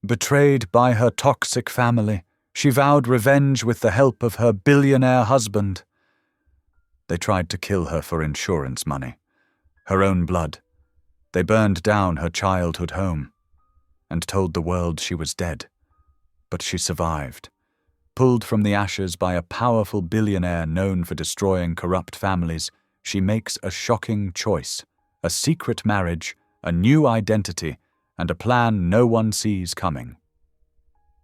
Betrayed by her toxic family, she vowed revenge with the help of her billionaire husband. They tried to kill her for insurance money, her own blood. They burned down her childhood home and told the world she was dead. But she survived, pulled from the ashes by a powerful billionaire known for destroying corrupt families. She makes a shocking choice, a secret marriage, a new identity, and a plan no one sees coming.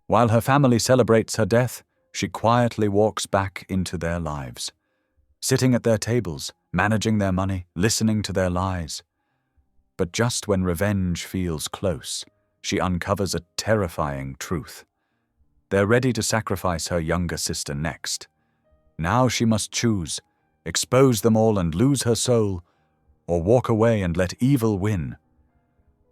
While her family celebrates her death, she quietly walks back into their lives, sitting at their tables, managing their money, listening to their lies. But just when revenge feels close, she uncovers a terrifying truth. They're ready to sacrifice her younger sister next. Now she must choose, expose them all and lose her soul, or walk away and let evil win.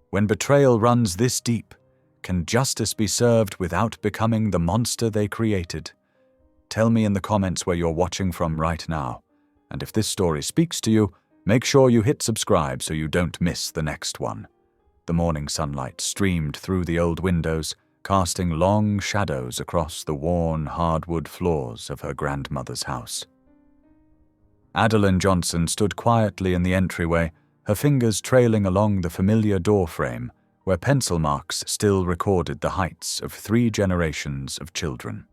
When betrayal runs this deep, can justice be served without becoming the monster they created? Tell me in the comments where you're watching from right now. And if this story speaks to you, make sure you hit subscribe so you don't miss the next one. The morning sunlight streamed through the old windows, casting long shadows across the worn hardwood floors of her grandmother's house. Adeline Johnson stood quietly in the entryway, her fingers trailing along the familiar door frame, where pencil marks still recorded the heights of 3 generations of children.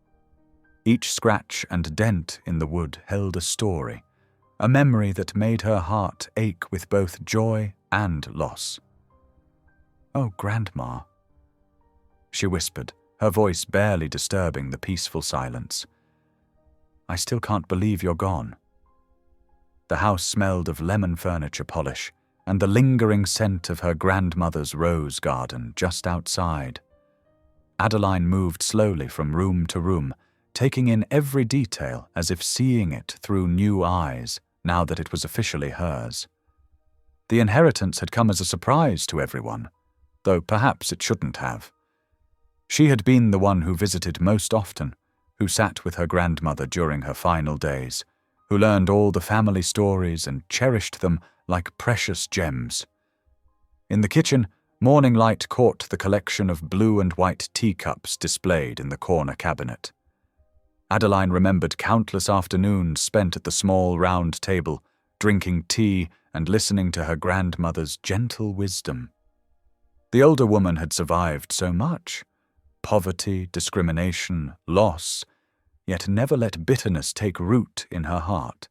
Each scratch and dent in the wood held a story, a memory that made her heart ache with both joy and loss. "Oh, Grandma," she whispered, her voice barely disturbing the peaceful silence. "I still can't believe you're gone." The house smelled of lemon furniture polish and the lingering scent of her grandmother's rose garden just outside. Adeline moved slowly from room to room, taking in every detail as if seeing it through new eyes, now that it was officially hers. The inheritance had come as a surprise to everyone, though perhaps it shouldn't have. She had been the one who visited most often, who sat with her grandmother during her final days, who learned all the family stories and cherished them like precious gems. In the kitchen, morning light caught the collection of blue and white teacups displayed in the corner cabinet. Adeline remembered countless afternoons spent at the small round table, drinking tea and listening to her grandmother's gentle wisdom. The older woman had survived so much: poverty, discrimination, loss, yet never let bitterness take root in her heart.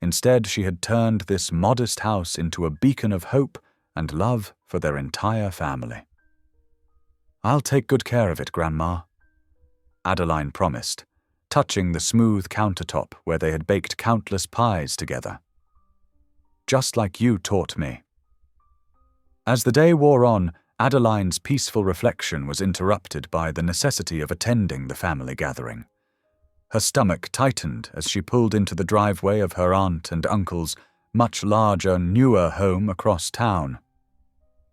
Instead, she had turned this modest house into a beacon of hope and love for their entire family. "I'll take good care of it, Grandma," Adeline promised, touching the smooth countertop where they had baked countless pies together. "Just like you taught me." As the day wore on, Adeline's peaceful reflection was interrupted by the necessity of attending the family gathering. Her stomach tightened as she pulled into the driveway of her aunt and uncle's much larger, newer home across town.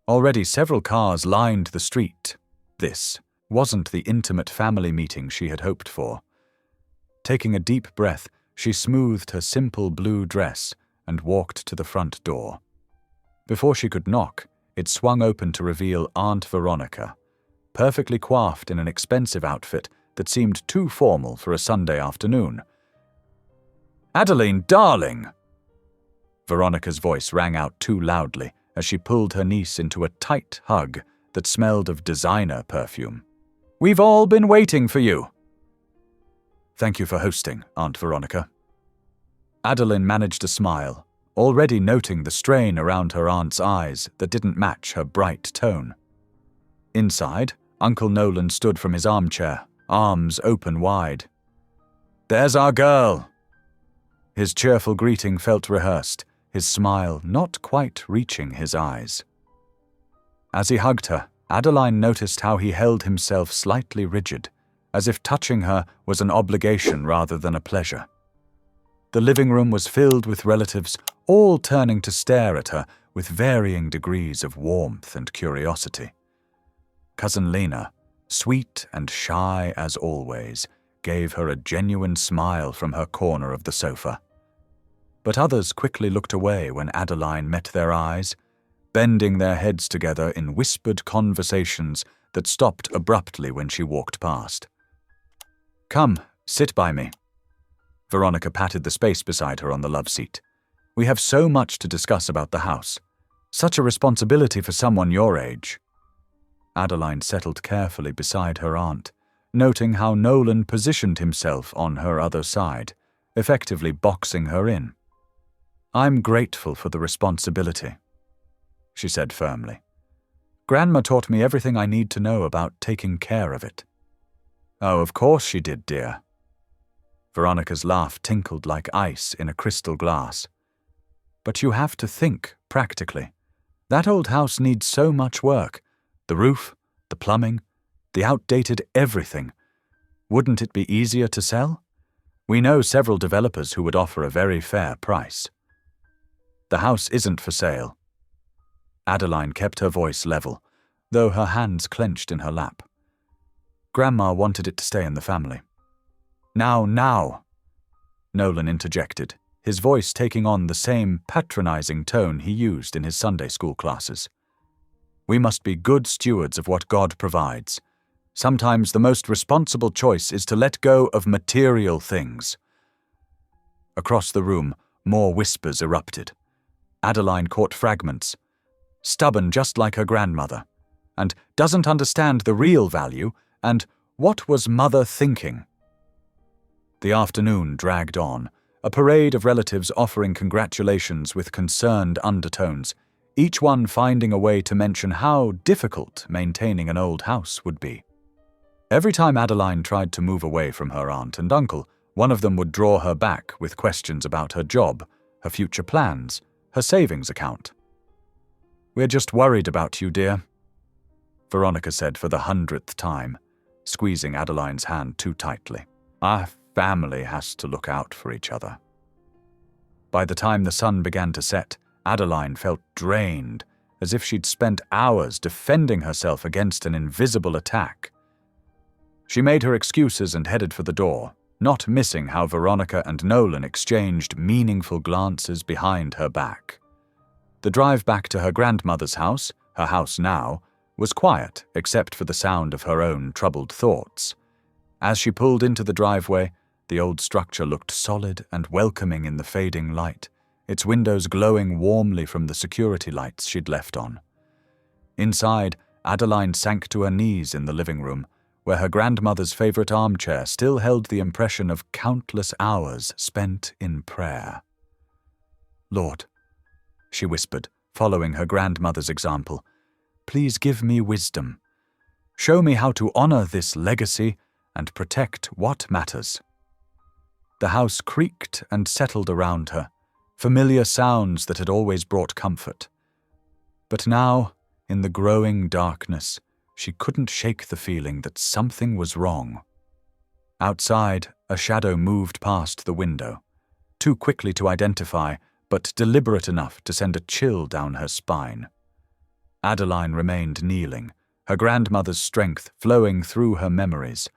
Already several cars lined the street. This wasn't the intimate family meeting she had hoped for. Taking a deep breath, she smoothed her simple blue dress and walked to the front door. Before she could knock, it swung open to reveal Aunt Veronica, perfectly coiffed in an expensive outfit that seemed too formal for a Sunday afternoon. "Adeline, darling!" Veronica's voice rang out too loudly as she pulled her niece into a tight hug that smelled of designer perfume. "We've all been waiting for you." "Thank you for hosting, Aunt Veronica." Adeline managed a smile, already noting the strain around her aunt's eyes that didn't match her bright tone. Inside, Uncle Nolan stood from his armchair, arms open wide. "There's our girl." His cheerful greeting felt rehearsed, his smile not quite reaching his eyes. As he hugged her, Adeline noticed how he held himself slightly rigid, as if touching her was an obligation rather than a pleasure. The living room was filled with relatives, all turning to stare at her with varying degrees of warmth and curiosity. Cousin Lena, sweet and shy as always, gave her a genuine smile from her corner of the sofa. But others quickly looked away when Adeline met their eyes, bending their heads together in whispered conversations that stopped abruptly when she walked past. "Come, sit by me." Veronica patted the space beside her on the love seat. "We have so much to discuss about the house. Such a responsibility for someone your age." Adeline settled carefully beside her aunt, noting how Nolan positioned himself on her other side, effectively boxing her in. "I'm grateful for the responsibility," she said firmly. "Grandma taught me everything I need to know about taking care of it." "Oh, of course she did, dear." Veronica's laugh tinkled like ice in a crystal glass. "But you have to think practically. That old house needs so much work. The roof, the plumbing, the outdated everything. Wouldn't it be easier to sell? We know several developers who would offer a very fair price." "The house isn't for sale." Adeline kept her voice level, though her hands clenched in her lap. "Grandma wanted it to stay in the family." Now! Nolan interjected, his voice taking on the same patronizing tone he used in his Sunday school classes. "We must be good stewards of what God provides. Sometimes the most responsible choice is to let go of material things." Across the room, more whispers erupted. Adeline caught fragments. "Stubborn just like her grandmother," and "doesn't understand the real value," and "what was mother thinking?" The afternoon dragged on, a parade of relatives offering congratulations with concerned undertones, each one finding a way to mention how difficult maintaining an old house would be. Every time Adeline tried to move away from her aunt and uncle, one of them would draw her back with questions about her job, her future plans, her savings account. "We're just worried about you, dear," Veronica said for the 100th time, squeezing Adeline's hand too tightly. "Our family has to look out for each other." By the time the sun began to set, Adeline felt drained, as if she'd spent hours defending herself against an invisible attack. She made her excuses and headed for the door, not missing how Veronica and Nolan exchanged meaningful glances behind her back. The drive back to her grandmother's house, her house now, was quiet except for the sound of her own troubled thoughts. As she pulled into the driveway, the old structure looked solid and welcoming in the fading light, its windows glowing warmly from the security lights she'd left on. Inside, Adeline sank to her knees in the living room, where her grandmother's favorite armchair still held the impression of countless hours spent in prayer. "Lord," she whispered, following her grandmother's example, "please give me wisdom. Show me how to honor this legacy and protect what matters." The house creaked and settled around her, familiar sounds that had always brought comfort. But now, in the growing darkness, she couldn't shake the feeling that something was wrong. Outside, a shadow moved past the window, too quickly to identify, but deliberate enough to send a chill down her spine. Adeline remained kneeling, her grandmother's strength flowing through her memories,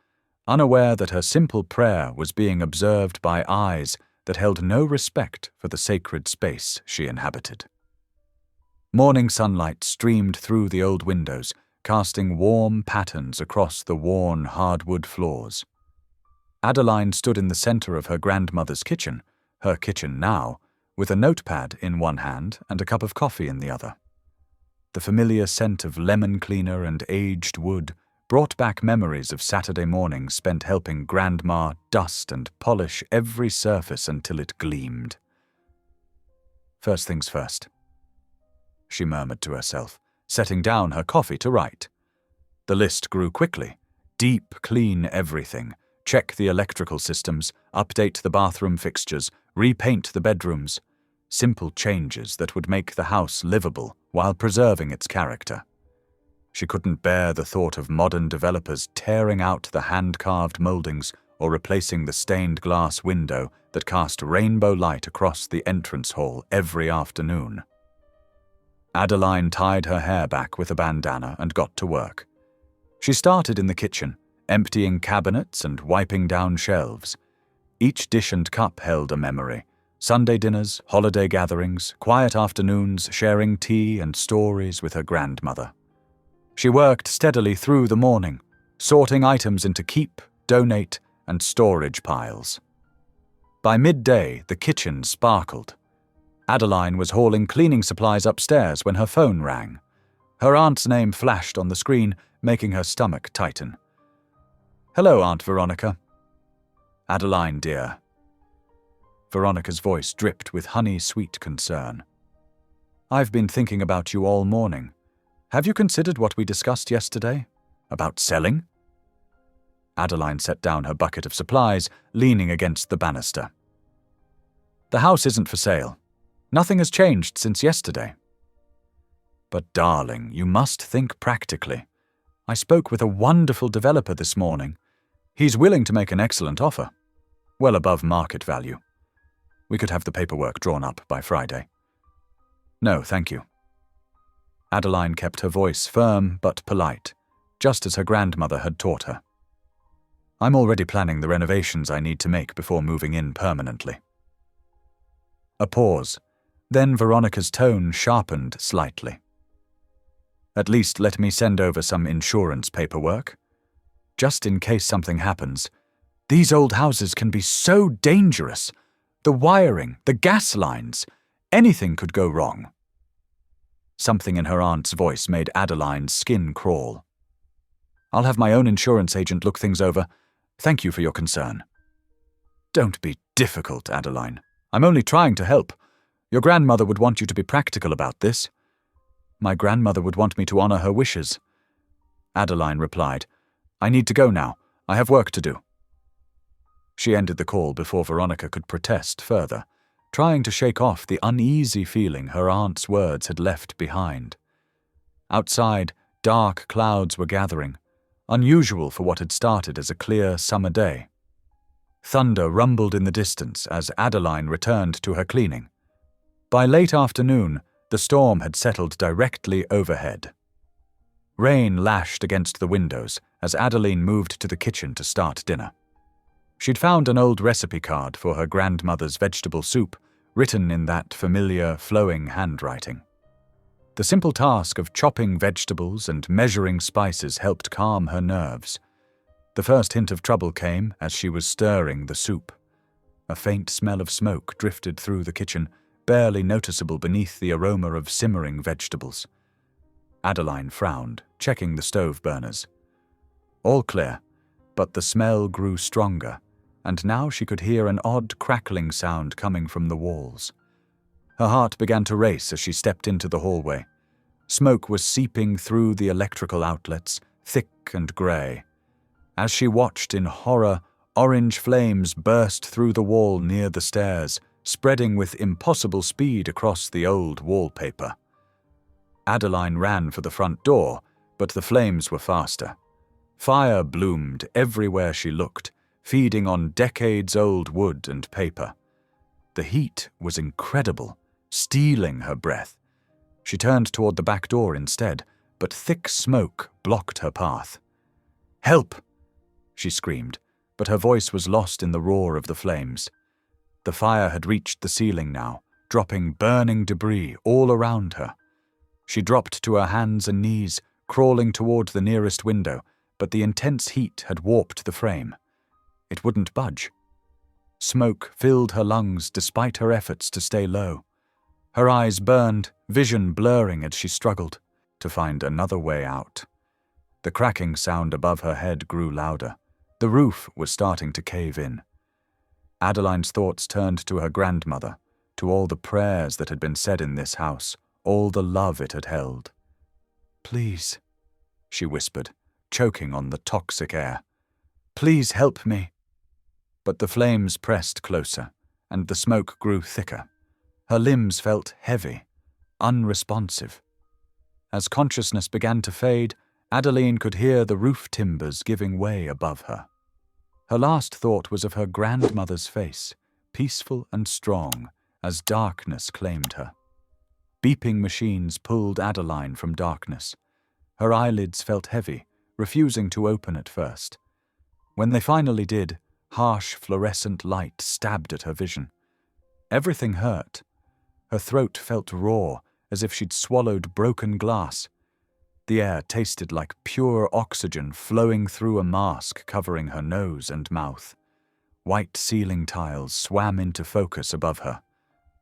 unaware that her simple prayer was being observed by eyes that held no respect for the sacred space she inhabited. Morning sunlight streamed through the old windows, casting warm patterns across the worn hardwood floors. Adeline stood in the center of her grandmother's kitchen, her kitchen now, with a notepad in one hand and a cup of coffee in the other. The familiar scent of lemon cleaner and aged wood brought back memories of Saturday mornings spent helping Grandma dust and polish every surface until it gleamed. "First things first," she murmured to herself, setting down her coffee to write. The list grew quickly. Deep clean everything, check the electrical systems, update the bathroom fixtures, repaint the bedrooms. Simple changes that would make the house livable while preserving its character. She couldn't bear the thought of modern developers tearing out the hand-carved moldings or replacing the stained glass window that cast rainbow light across the entrance hall every afternoon. Adeline tied her hair back with a bandana and got to work. She started in the kitchen, emptying cabinets and wiping down shelves. Each dish and cup held a memory. Sunday dinners, holiday gatherings, quiet afternoons sharing tea and stories with her grandmother. She worked steadily through the morning, sorting items into keep, donate, and storage piles. By midday, the kitchen sparkled. Adeline was hauling cleaning supplies upstairs when her phone rang. Her aunt's name flashed on the screen, making her stomach tighten. "Hello, Aunt Veronica." "Adeline, dear." Veronica's voice dripped with honey-sweet concern. "I've been thinking about you all morning. Have you considered what we discussed yesterday? About selling?" Adeline set down her bucket of supplies, leaning against the banister. "The house isn't for sale. Nothing has changed since yesterday." "But darling, you must think practically. I spoke with a wonderful developer this morning. He's willing to make an excellent offer, well above market value. We could have the paperwork drawn up by Friday." "No, thank you." Adeline kept her voice firm but polite, just as her grandmother had taught her. "I'm already planning the renovations I need to make before moving in permanently." A pause, then Veronica's tone sharpened slightly. "At least let me send over some insurance paperwork. Just in case something happens. These old houses can be so dangerous. The wiring, the gas lines, anything could go wrong." Something in her aunt's voice made Adeline's skin crawl. "I'll have my own insurance agent look things over. Thank you for your concern." "Don't be difficult, Adeline. I'm only trying to help. Your grandmother would want you to be practical about this." "My grandmother would want me to honor her wishes." Adeline replied, "I need to go now. I have work to do." She ended the call before Veronica could protest further, trying to shake off the uneasy feeling her aunt's words had left behind. Outside, dark clouds were gathering, unusual for what had started as a clear summer day. Thunder rumbled in the distance as Adeline returned to her cleaning. By late afternoon, the storm had settled directly overhead. Rain lashed against the windows as Adeline moved to the kitchen to start dinner. She'd found an old recipe card for her grandmother's vegetable soup, written in that familiar, flowing handwriting. The simple task of chopping vegetables and measuring spices helped calm her nerves. The first hint of trouble came as she was stirring the soup. A faint smell of smoke drifted through the kitchen, barely noticeable beneath the aroma of simmering vegetables. Adeline frowned, checking the stove burners. All clear, but the smell grew stronger, and now she could hear an odd crackling sound coming from the walls. Her heart began to race as she stepped into the hallway. Smoke was seeping through the electrical outlets, thick and grey. As she watched in horror, orange flames burst through the wall near the stairs, spreading with impossible speed across the old wallpaper. Adeline ran for the front door, but the flames were faster. Fire bloomed everywhere she looked, feeding on decades-old wood and paper. The heat was incredible, stealing her breath. She turned toward the back door instead, but thick smoke blocked her path. "Help!" she screamed, but her voice was lost in the roar of the flames. The fire had reached the ceiling now, dropping burning debris all around her. She dropped to her hands and knees, crawling toward the nearest window, but the intense heat had warped the frame. It wouldn't budge. Smoke filled her lungs despite her efforts to stay low. Her eyes burned, vision blurring as she struggled to find another way out. The cracking sound above her head grew louder. The roof was starting to cave in. Adeline's thoughts turned to her grandmother, to all the prayers that had been said in this house, all the love it had held. "Please," she whispered, choking on the toxic air. "Please help me." But the flames pressed closer, and the smoke grew thicker. Her limbs felt heavy, unresponsive. As consciousness began to fade, Adeline could hear the roof timbers giving way above her. Her last thought was of her grandmother's face, peaceful and strong, as darkness claimed her. Beeping machines pulled Adeline from darkness. Her eyelids felt heavy, refusing to open at first. When they finally did, harsh fluorescent light stabbed at her vision. Everything hurt. Her throat felt raw, as if she'd swallowed broken glass. The air tasted like pure oxygen flowing through a mask covering her nose and mouth. White ceiling tiles swam into focus above her.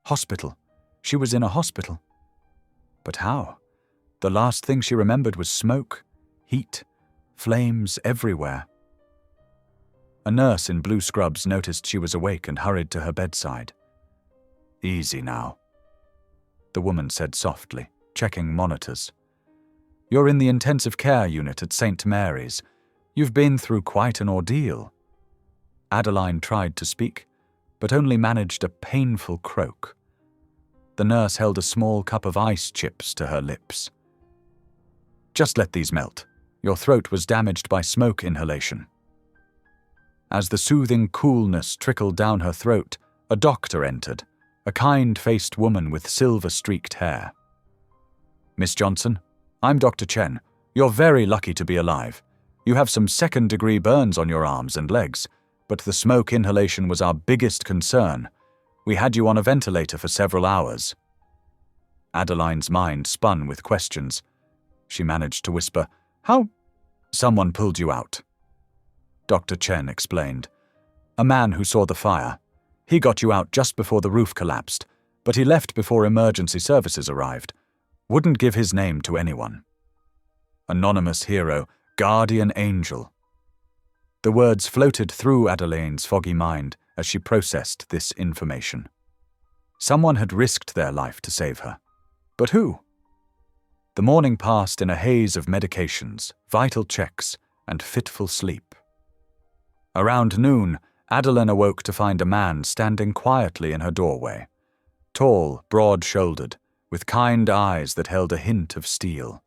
Hospital. She was in a hospital. But how? The last thing she remembered was smoke, heat, flames everywhere. A nurse in blue scrubs noticed she was awake and hurried to her bedside. "Easy now," the woman said softly, checking monitors. "You're in the intensive care unit at St. Mary's. You've been through quite an ordeal." Adeline tried to speak, but only managed a painful croak. The nurse held a small cup of ice chips to her lips. "Just let these melt. Your throat was damaged by smoke inhalation." As the soothing coolness trickled down her throat, a doctor entered, a kind-faced woman with silver-streaked hair. "Miss Johnson, I'm Dr. Chen. You're very lucky to be alive. You have some second-degree burns on your arms and legs, but the smoke inhalation was our biggest concern. We had you on a ventilator for several hours." Adeline's mind spun with questions. She managed to whisper, "How?" "Someone pulled you out," Dr. Chen explained. "A man who saw the fire. He got you out just before the roof collapsed, but he left before emergency services arrived. Wouldn't give his name to anyone. Anonymous hero, guardian angel." The words floated through Adeline's foggy mind as she processed this information. Someone had risked their life to save her. But who? The morning passed in a haze of medications, vital checks, and fitful sleep. Around noon, Adeline awoke to find a man standing quietly in her doorway. Tall, broad-shouldered, with kind eyes that held a hint of steel.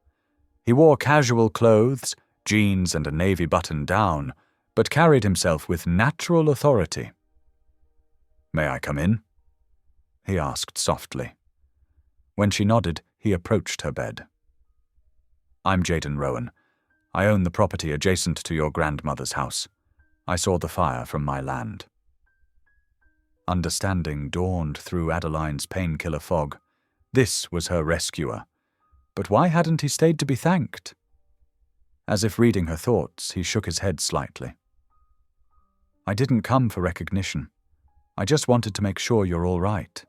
He wore casual clothes, jeans and a navy button-down, but carried himself with natural authority. "May I come in?" he asked softly. When she nodded, he approached her bed. "I'm Jaden Rowan. I own the property adjacent to your grandmother's house. I saw the fire from my land." Understanding dawned through Adeline's painkiller fog. This was her rescuer. But why hadn't he stayed to be thanked? As if reading her thoughts, he shook his head slightly. "I didn't come for recognition. I just wanted to make sure you're all right."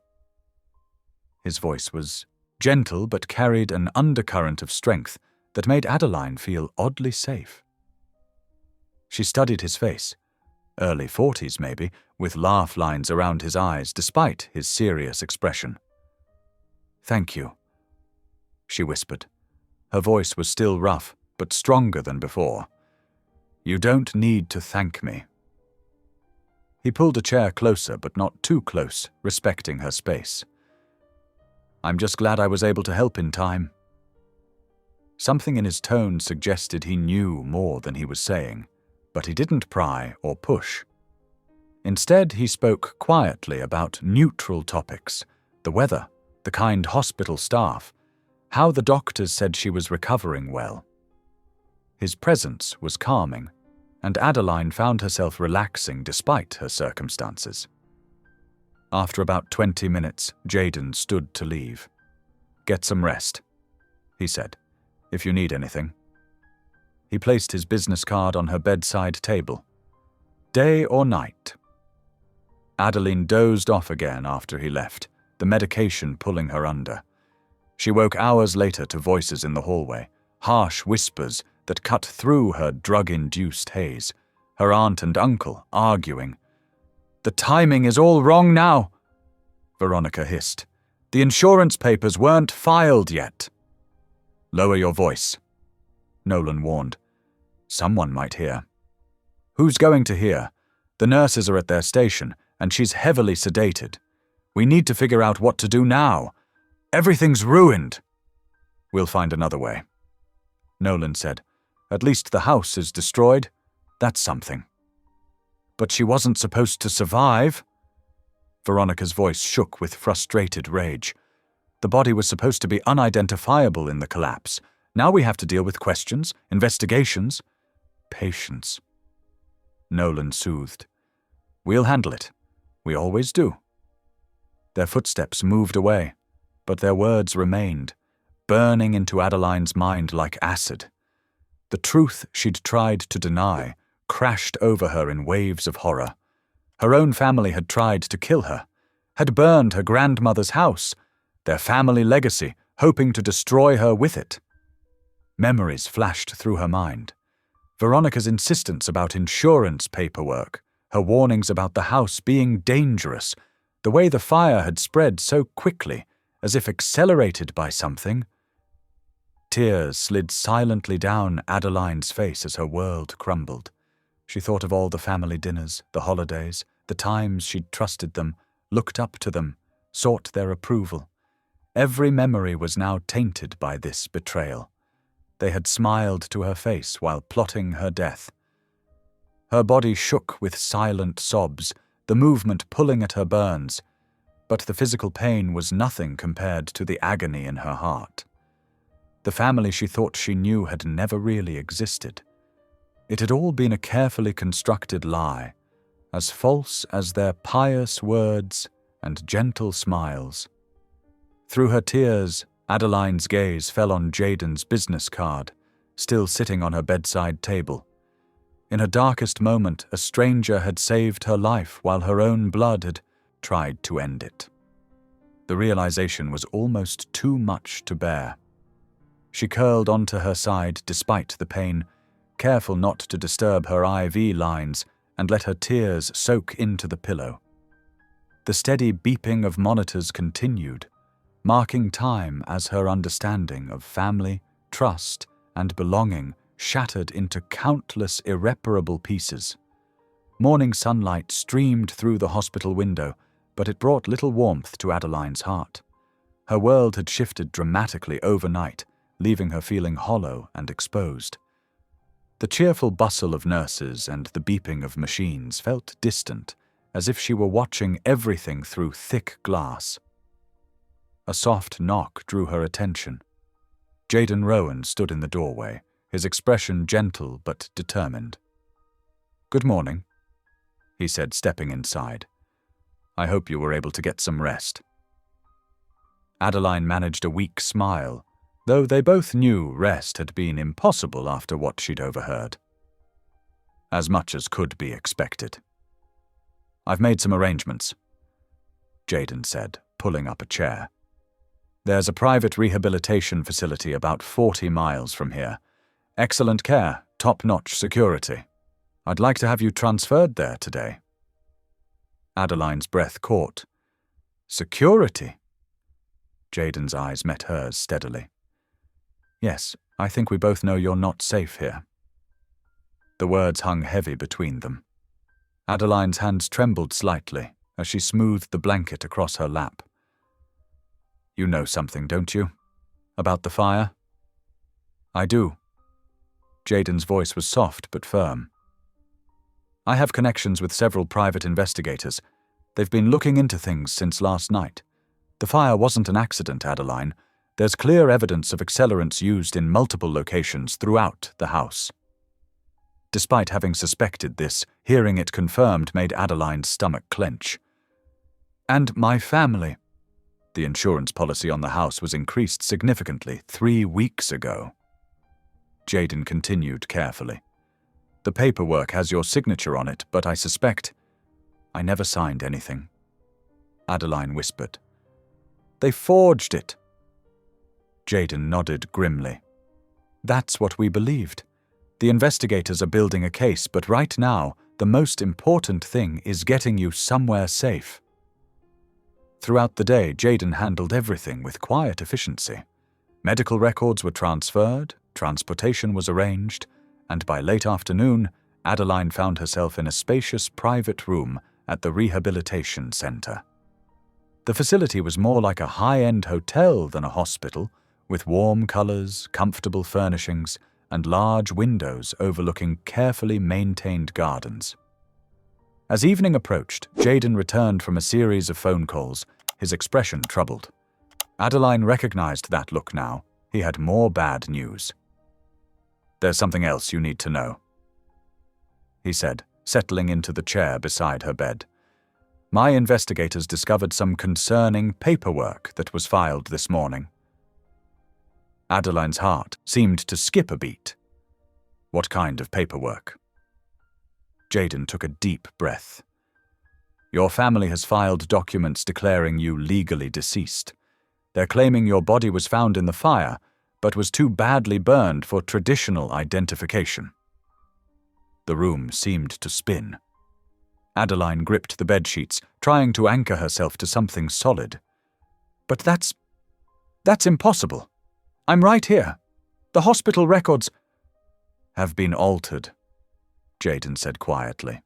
His voice was gentle but carried an undercurrent of strength that made Adeline feel oddly safe. She studied his face, early 40s maybe, with laugh lines around his eyes despite his serious expression. "Thank you," she whispered. Her voice was still rough, but stronger than before. "You don't need to thank me." He pulled a chair closer, but not too close, respecting her space. "I'm just glad I was able to help in time." Something in his tone suggested he knew more than he was saying, but he didn't pry or push. Instead, he spoke quietly about neutral topics, the weather, the kind hospital staff, how the doctors said she was recovering well. His presence was calming, and Adeline found herself relaxing despite her circumstances. After about 20 minutes, Jaden stood to leave. "Get some rest," he said, "if you need anything." He placed his business card on her bedside table. Day or night? Adeline dozed off again after he left, the medication pulling her under. She woke hours later to voices in the hallway, harsh whispers that cut through her drug-induced haze, her aunt and uncle arguing. "The timing is all wrong now," Veronica hissed. "The insurance papers weren't filed yet." "Lower your voice," Nolan warned. "Someone might hear." "Who's going to hear? The nurses are at their station, and she's heavily sedated. We need to figure out what to do now. Everything's ruined." "We'll find another way," Nolan said. "At least the house is destroyed. That's something." "But she wasn't supposed to survive." Veronica's voice shook with frustrated rage. "The body was supposed to be unidentifiable in the collapse. Now we have to deal with questions, investigations." "Patience," Nolan soothed. "We'll handle it. We always do." Their footsteps moved away, but their words remained, burning into Adeline's mind like acid. The truth she'd tried to deny crashed over her in waves of horror. Her own family had tried to kill her, had burned her grandmother's house, their family legacy, hoping to destroy her with it. Memories flashed through her mind. Veronica's insistence about insurance paperwork, her warnings about the house being dangerous, the way the fire had spread so quickly, as if accelerated by something. Tears slid silently down Adeline's face as her world crumbled. She thought of all the family dinners, the holidays, the times she'd trusted them, looked up to them, sought their approval. Every memory was now tainted by this betrayal. They had smiled to her face while plotting her death. Her body shook with silent sobs, the movement pulling at her burns, but the physical pain was nothing compared to the agony in her heart. The family she thought she knew had never really existed. It had all been a carefully constructed lie, as false as their pious words and gentle smiles. Through her tears, Adeline's gaze fell on Jaden's business card, still sitting on her bedside table. In her darkest moment, a stranger had saved her life while her own blood had tried to end it. The realization was almost too much to bear. She curled onto her side despite the pain, careful not to disturb her IV lines, and let her tears soak into the pillow. The steady beeping of monitors continued, marking time as her understanding of family, trust, and belonging shattered into countless irreparable pieces. Morning sunlight streamed through the hospital window, but it brought little warmth to Adeline's heart. Her world had shifted dramatically overnight, leaving her feeling hollow and exposed. The cheerful bustle of nurses and the beeping of machines felt distant, as if she were watching everything through thick glass. A soft knock drew her attention. Jaden Rowan stood in the doorway, his expression gentle but determined. "Good morning," he said, stepping inside. "I hope you were able to get some rest." Adeline managed a weak smile, though they both knew rest had been impossible after what she'd overheard. As much as could be expected. "I've made some arrangements," Jaden said, pulling up a chair. "There's a private rehabilitation facility about 40 miles from here. Excellent care, top-notch security. I'd like to have you transferred there today." Adeline's breath caught. "Security?" Jaden's eyes met hers steadily. "Yes, I think we both know you're not safe here." The words hung heavy between them. Adeline's hands trembled slightly as she smoothed the blanket across her lap. "You know something, don't you? About the fire?" "I do." Jaden's voice was soft but firm. "I have connections with several private investigators. They've been looking into things since last night. The fire wasn't an accident, Adeline. There's clear evidence of accelerants used in multiple locations throughout the house." Despite having suspected this, hearing it confirmed made Adeline's stomach clench. "And my family." The insurance policy on the house was increased significantly 3 weeks ago. Jaden continued carefully. "The paperwork has your signature on it, but I suspect I never signed anything." Adeline whispered. "They forged it." Jaden nodded grimly. "That's what we believed. The investigators are building a case, but right now, the most important thing is getting you somewhere safe." Throughout the day, Jaden handled everything with quiet efficiency. Medical records were transferred, transportation was arranged, and by late afternoon, Adeline found herself in a spacious private room at the rehabilitation center. The facility was more like a high-end hotel than a hospital, with warm colors, comfortable furnishings, and large windows overlooking carefully maintained gardens. As evening approached, Jaden returned from a series of phone calls, his expression troubled. Adeline recognized that look now. He had more bad news. "There's something else you need to know," he said, settling into the chair beside her bed. "My investigators discovered some concerning paperwork that was filed this morning." Adeline's heart seemed to skip a beat. What kind of paperwork? Jaden took a deep breath. Your family has filed documents declaring you legally deceased. They're claiming your body was found in the fire, but was too badly burned for traditional identification. The room seemed to spin. Adeline gripped the bedsheets, trying to anchor herself to something solid. But that's impossible. I'm right here. The hospital records have been altered, Jaden said quietly.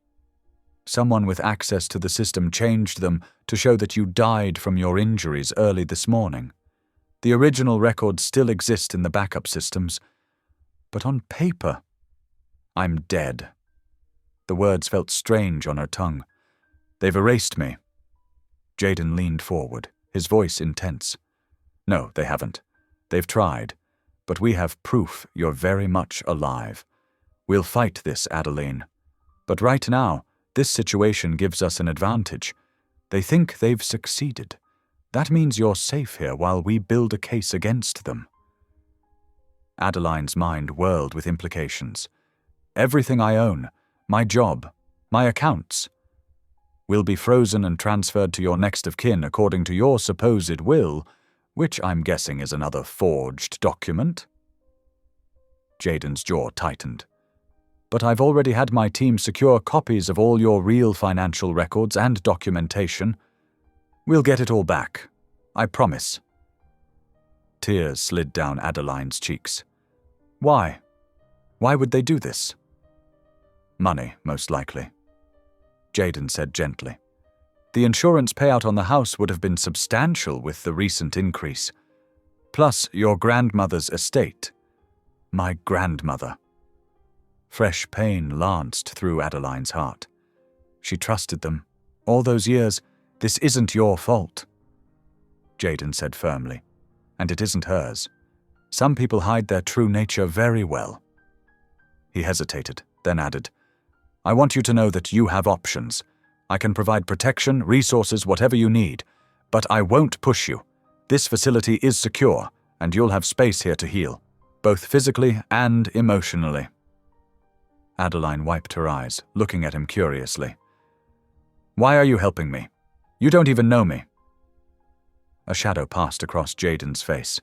Someone with access to the system changed them to show that you died from your injuries early this morning. The original records still exist in the backup systems, but on paper, I'm dead. The words felt strange on her tongue. They've erased me. Jaden leaned forward, his voice intense. No, they haven't. They've tried, but we have proof you're very much alive. We'll fight this, Adeline. But right now, this situation gives us an advantage. They think they've succeeded. That means you're safe here while we build a case against them. Adeline's mind whirled with implications. Everything I own, my job, my accounts, will be frozen and transferred to your next of kin according to your supposed will, which I'm guessing is another forged document. Jaden's jaw tightened. But I've already had my team secure copies of all your real financial records and documentation. We'll get it all back. I promise. Tears slid down Adeline's cheeks. Why? Why would they do this? Money, most likely. Jaden said gently. The insurance payout on the house would have been substantial with the recent increase. Plus your grandmother's estate. My grandmother. Fresh pain lanced through Adeline's heart. She trusted them. All those years, this isn't your fault. Jaden said firmly. And it isn't hers. Some people hide their true nature very well. He hesitated, then added, I want you to know that you have options. I can provide protection, resources, whatever you need. But I won't push you. This facility is secure, and you'll have space here to heal, both physically and emotionally. Adeline wiped her eyes, looking at him curiously. Why are you helping me? You don't even know me. A shadow passed across Jaden's face.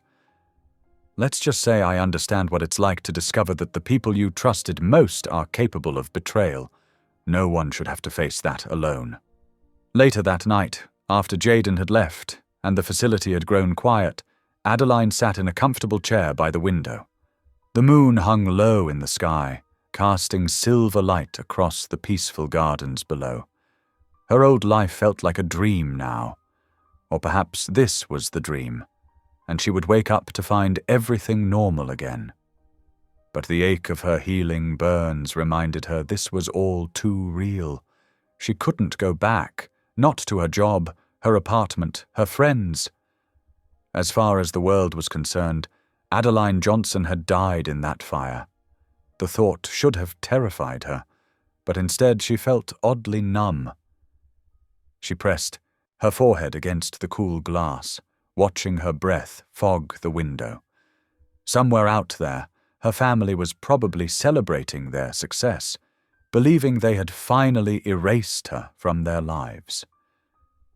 Let's just say I understand what it's like to discover that the people you trusted most are capable of betrayal. No one should have to face that alone. Later that night, after Jaden had left and the facility had grown quiet, Adeline sat in a comfortable chair by the window. The moon hung low in the sky, casting silver light across the peaceful gardens below. Her old life felt like a dream now. Or perhaps this was the dream, and she would wake up to find everything normal again. But the ache of her healing burns reminded her this was all too real. She couldn't go back, not to her job, her apartment, her friends. As far as the world was concerned, Adeline Johnson had died in that fire. The thought should have terrified her, but instead she felt oddly numb. She pressed her forehead against the cool glass, watching her breath fog the window. Somewhere out there, her family was probably celebrating their success, believing they had finally erased her from their lives.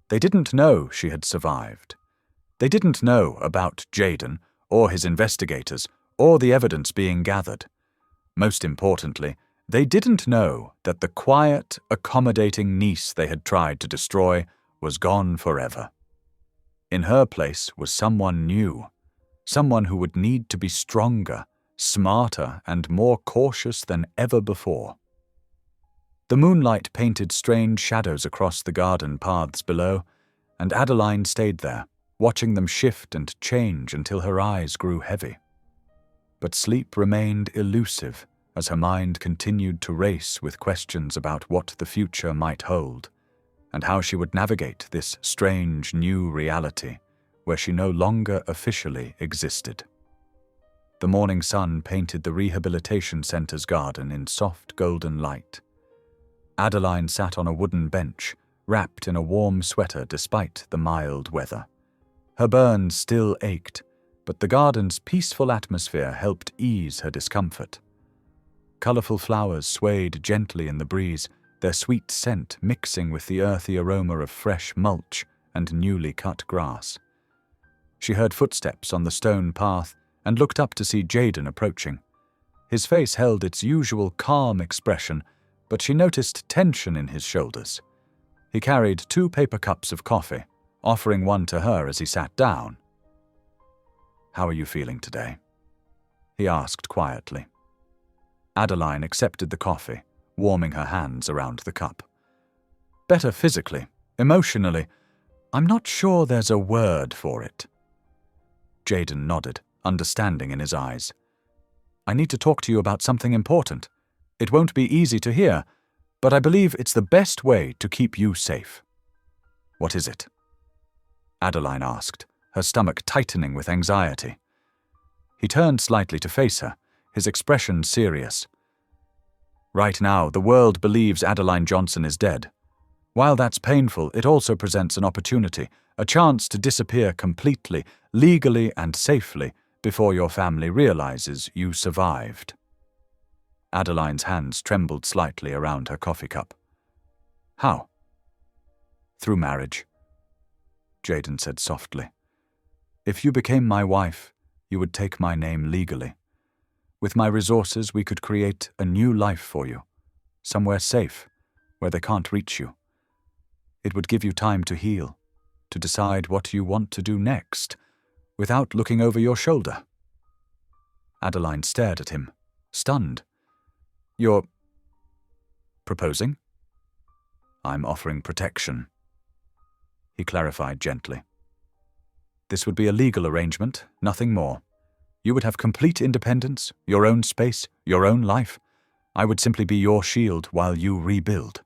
They didn't know she had survived. They didn't know about Jaden, or his investigators, or the evidence being gathered. Most importantly, they didn't know that the quiet, accommodating niece they had tried to destroy was gone forever. In her place was someone new, someone who would need to be stronger, smarter, and more cautious than ever before. The moonlight painted strange shadows across the garden paths below, and Adeline stayed there, watching them shift and change until her eyes grew heavy. But sleep remained elusive as her mind continued to race with questions about what the future might hold, and how she would navigate this strange new reality where she no longer officially existed. The morning sun painted the rehabilitation center's garden in soft golden light. Adeline sat on a wooden bench, wrapped in a warm sweater despite the mild weather. Her burns still ached, but the garden's peaceful atmosphere helped ease her discomfort. Colourful flowers swayed gently in the breeze, their sweet scent mixing with the earthy aroma of fresh mulch and newly cut grass. She heard footsteps on the stone path and looked up to see Jaden approaching. His face held its usual calm expression, but she noticed tension in his shoulders. He carried 2 paper cups of coffee, offering one to her as he sat down. "How are you feeling today?" he asked quietly. Adeline accepted the coffee, warming her hands around the cup. "Better physically, emotionally. I'm not sure there's a word for it." Jaden nodded, understanding in his eyes. "I need to talk to you about something important. It won't be easy to hear, but I believe it's the best way to keep you safe." "What is it?" Adeline asked, her stomach tightening with anxiety. He turned slightly to face her, his expression serious. "Right now, the world believes Adeline Johnson is dead. While that's painful, it also presents an opportunity, a chance to disappear completely, legally and safely, before your family realizes you survived." Adeline's hands trembled slightly around her coffee cup. "How?" "Through marriage," Jaden said softly. "If you became my wife, you would take my name legally. With my resources, we could create a new life for you, somewhere safe, where they can't reach you. It would give you time to heal, to decide what you want to do next, without looking over your shoulder." Adeline stared at him, stunned. "You're proposing?" "I'm offering protection," he clarified gently. "This would be a legal arrangement, nothing more. You would have complete independence, your own space, your own life. I would simply be your shield while you rebuild."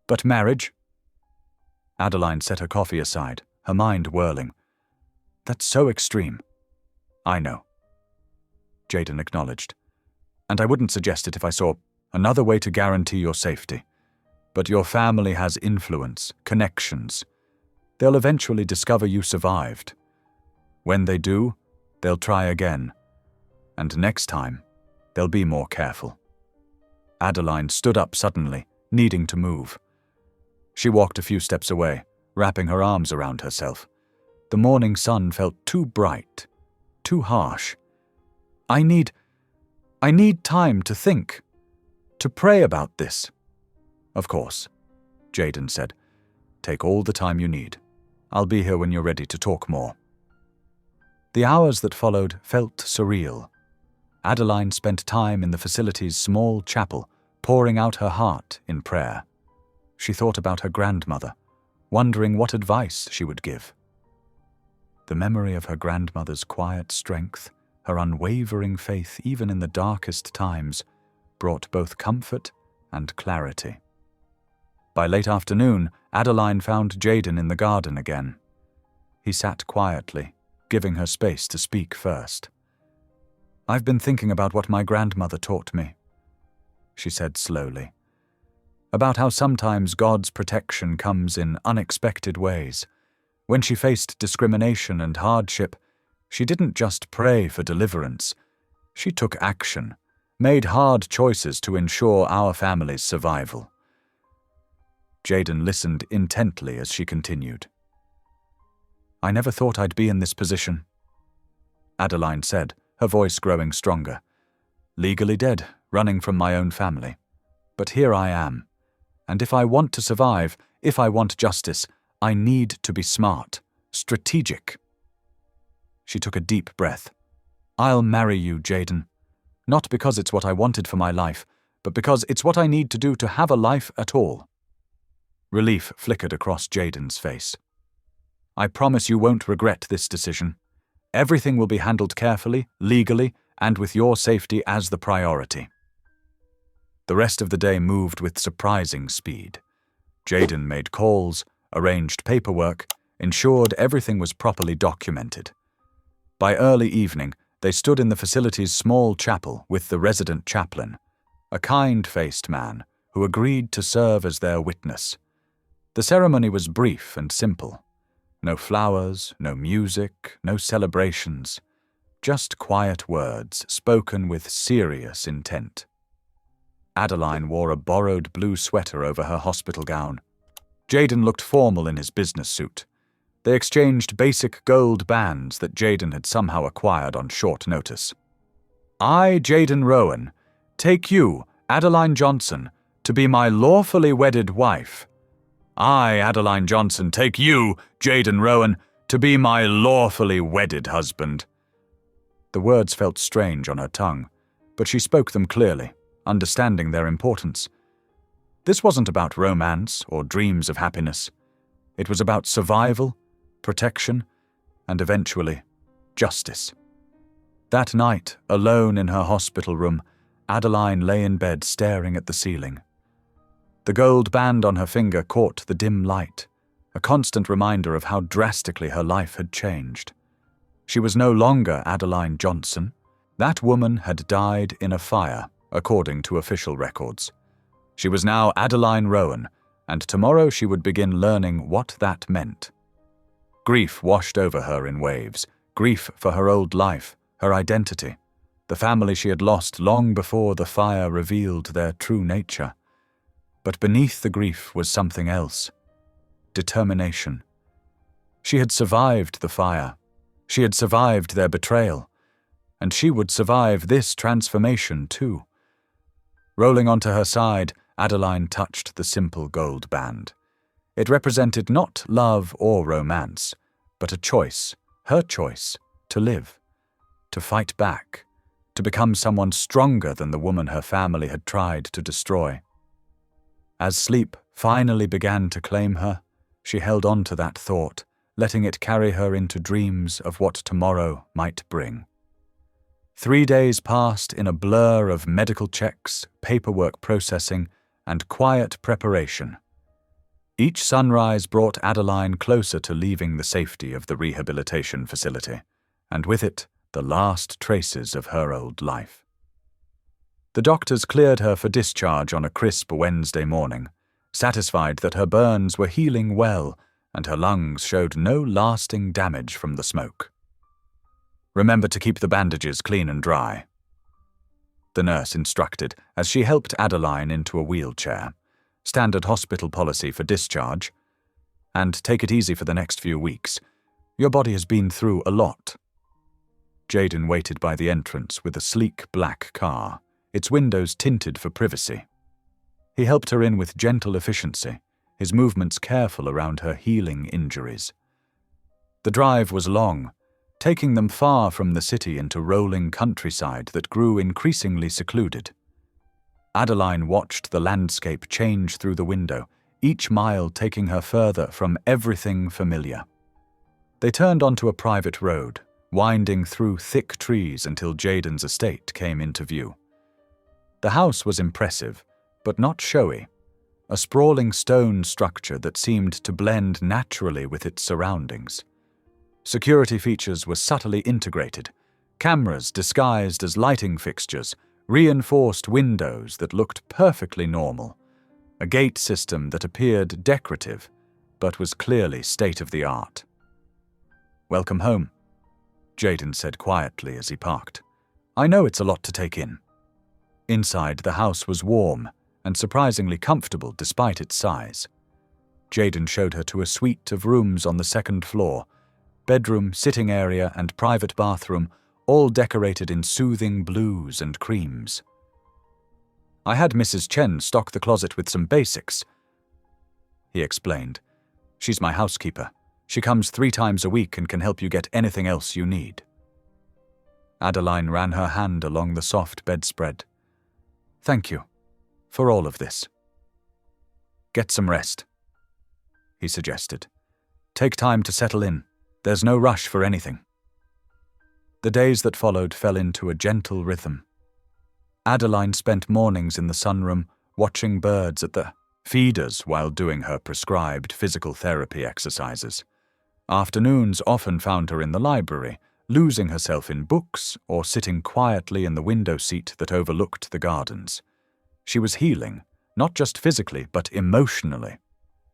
"But marriage?" Adeline set her coffee aside, her mind whirling. "That's so extreme." "I know," Jaden acknowledged. "And I wouldn't suggest it if I saw another way to guarantee your safety. But your family has influence, connections. They'll eventually discover you survived. When they do, they'll try again. And next time, they'll be more careful." Adeline stood up suddenly, needing to move. She walked a few steps away, wrapping her arms around herself. The morning sun felt too bright, too harsh. I need time to think, to pray about this." "Of course," Jaden said. "Take all the time you need. I'll be here when you're ready to talk more." The hours that followed felt surreal. Adeline spent time in the facility's small chapel, pouring out her heart in prayer. She thought about her grandmother, wondering what advice she would give. The memory of her grandmother's quiet strength, her unwavering faith even in the darkest times, brought both comfort and clarity. By late afternoon, Adeline found Jaden in the garden again. He sat quietly, giving her space to speak first. "I've been thinking about what my grandmother taught me," she said slowly. "About how sometimes God's protection comes in unexpected ways. When she faced discrimination and hardship, she didn't just pray for deliverance. She took action, made hard choices to ensure our family's survival." Jaden listened intently as she continued. "I never thought I'd be in this position," Adeline said, her voice growing stronger. "Legally dead, running from my own family. But here I am. And if I want to survive, if I want justice, I need to be smart, strategic." She took a deep breath. "I'll marry you, Jaden. Not because it's what I wanted for my life, but because it's what I need to do to have a life at all." Relief flickered across Jaden's face. "I promise you won't regret this decision. Everything will be handled carefully, legally, and with your safety as the priority." The rest of the day moved with surprising speed. Jaden made calls, arranged paperwork, ensured everything was properly documented. By early evening, they stood in the facility's small chapel with the resident chaplain, a kind-faced man who agreed to serve as their witness. The ceremony was brief and simple. No flowers, no music, no celebrations. Just quiet words spoken with serious intent. Adeline wore a borrowed blue sweater over her hospital gown. Jaden looked formal in his business suit. They exchanged basic gold bands that Jaden had somehow acquired on short notice. I, Jaden Rowan, take you, Adeline Johnson, to be my lawfully wedded wife. I, Adeline Johnson, take you, Jaden Rowan, to be my lawfully wedded husband. The words felt strange on her tongue, but she spoke them clearly, understanding their importance. This wasn't about romance or dreams of happiness. It was about survival, protection, and eventually, justice. That night, alone in her hospital room, Adeline lay in bed staring at the ceiling. The gold band on her finger caught the dim light, a constant reminder of how drastically her life had changed. She was no longer Adeline Johnson. That woman had died in a fire, according to official records. She was now Adeline Rowan, and tomorrow she would begin learning what that meant. Grief washed over her in waves, grief for her old life, her identity, the family she had lost long before the fire revealed their true nature. But beneath the grief was something else. Determination. She had survived the fire. She had survived their betrayal. And she would survive this transformation too. Rolling onto her side, Adeline touched the simple gold band. It represented not love or romance, but a choice, her choice, to live, to fight back, to become someone stronger than the woman her family had tried to destroy. As sleep finally began to claim her, she held on to that thought, letting it carry her into dreams of what tomorrow might bring. 3 days passed in a blur of medical checks, paperwork processing, and quiet preparation. Each sunrise brought Adeline closer to leaving the safety of the rehabilitation facility, and with it, the last traces of her old life. The doctors cleared her for discharge on a crisp Wednesday morning, satisfied that her burns were healing well and her lungs showed no lasting damage from the smoke. Remember to keep the bandages clean and dry, the nurse instructed as she helped Adeline into a wheelchair. Standard hospital policy for discharge. And take it easy for the next few weeks. Your body has been through a lot. Jaden waited by the entrance with a sleek black car, its windows tinted for privacy. He helped her in with gentle efficiency, his movements careful around her healing injuries. The drive was long, taking them far from the city into rolling countryside that grew increasingly secluded. Adeline watched the landscape change through the window, each mile taking her further from everything familiar. They turned onto a private road, winding through thick trees until Jaden's estate came into view. The house was impressive, but not showy, a sprawling stone structure that seemed to blend naturally with its surroundings. Security features were subtly integrated, cameras disguised as lighting fixtures, reinforced windows that looked perfectly normal, a gate system that appeared decorative, but was clearly state-of-the-art. "Welcome home," Jaden said quietly as he parked. "I know it's a lot to take in." Inside, the house was warm and surprisingly comfortable despite its size. Jaden showed her to a suite of rooms on the second floor, bedroom, sitting area, and private bathroom, all decorated in soothing blues and creams. "I had Mrs. Chen stock the closet with some basics," he explained. "She's my housekeeper. She comes 3 times a week and can help you get anything else you need." Adeline ran her hand along the soft bedspread. "Thank you for all of this." "Get some rest," he suggested. "Take time to settle in. There's no rush for anything." The days that followed fell into a gentle rhythm. Adeline spent mornings in the sunroom, watching birds at the feeders while doing her prescribed physical therapy exercises. Afternoons often found her in the library, losing herself in books or sitting quietly in the window seat that overlooked the gardens. She was healing, not just physically but emotionally,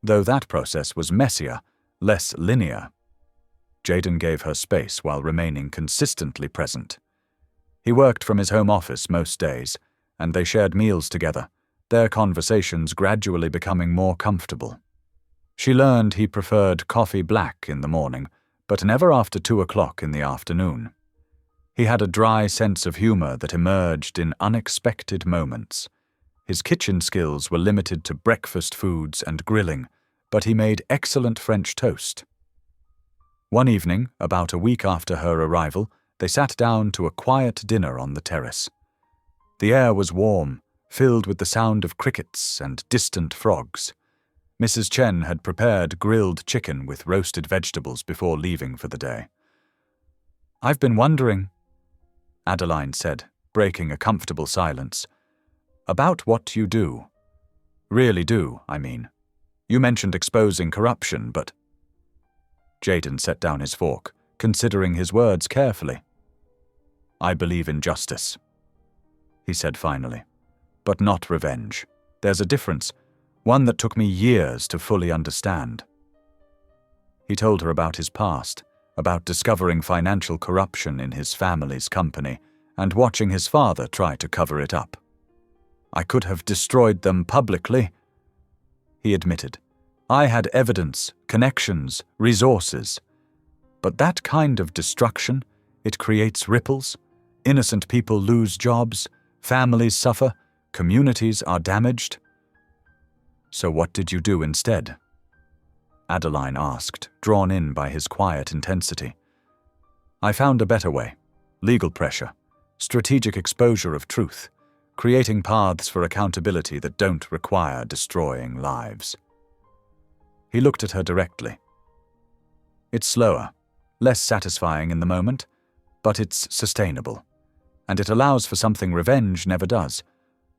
though that process was messier, less linear. Jayden gave her space while remaining consistently present. He worked from his home office most days, and they shared meals together, their conversations gradually becoming more comfortable. She learned he preferred coffee black in the morning, but never after 2 o'clock in the afternoon. He had a dry sense of humor that emerged in unexpected moments. His kitchen skills were limited to breakfast foods and grilling, but he made excellent French toast. One evening, about a week after her arrival, they sat down to a quiet dinner on the terrace. The air was warm, filled with the sound of crickets and distant frogs. Mrs. Chen had prepared grilled chicken with roasted vegetables before leaving for the day. "I've been wondering," Adeline said, breaking a comfortable silence, "about what you do. Really do, I mean. You mentioned exposing corruption, but—" Jayden set down his fork, considering his words carefully. "I believe in justice," he said finally, "but not revenge. There's a difference, one that took me years to fully understand." He told her about his past, about discovering financial corruption in his family's company and watching his father try to cover it up. "I could have destroyed them publicly," he admitted. "I had evidence, connections, resources. But that kind of destruction, it creates ripples. Innocent people lose jobs, families suffer, communities are damaged." "So what did you do instead?" Adeline asked, drawn in by his quiet intensity. "I found a better way. Legal pressure, strategic exposure of truth, creating paths for accountability that don't require destroying lives." He looked at her directly. "It's slower, less satisfying in the moment, but it's sustainable. And it allows for something revenge never does,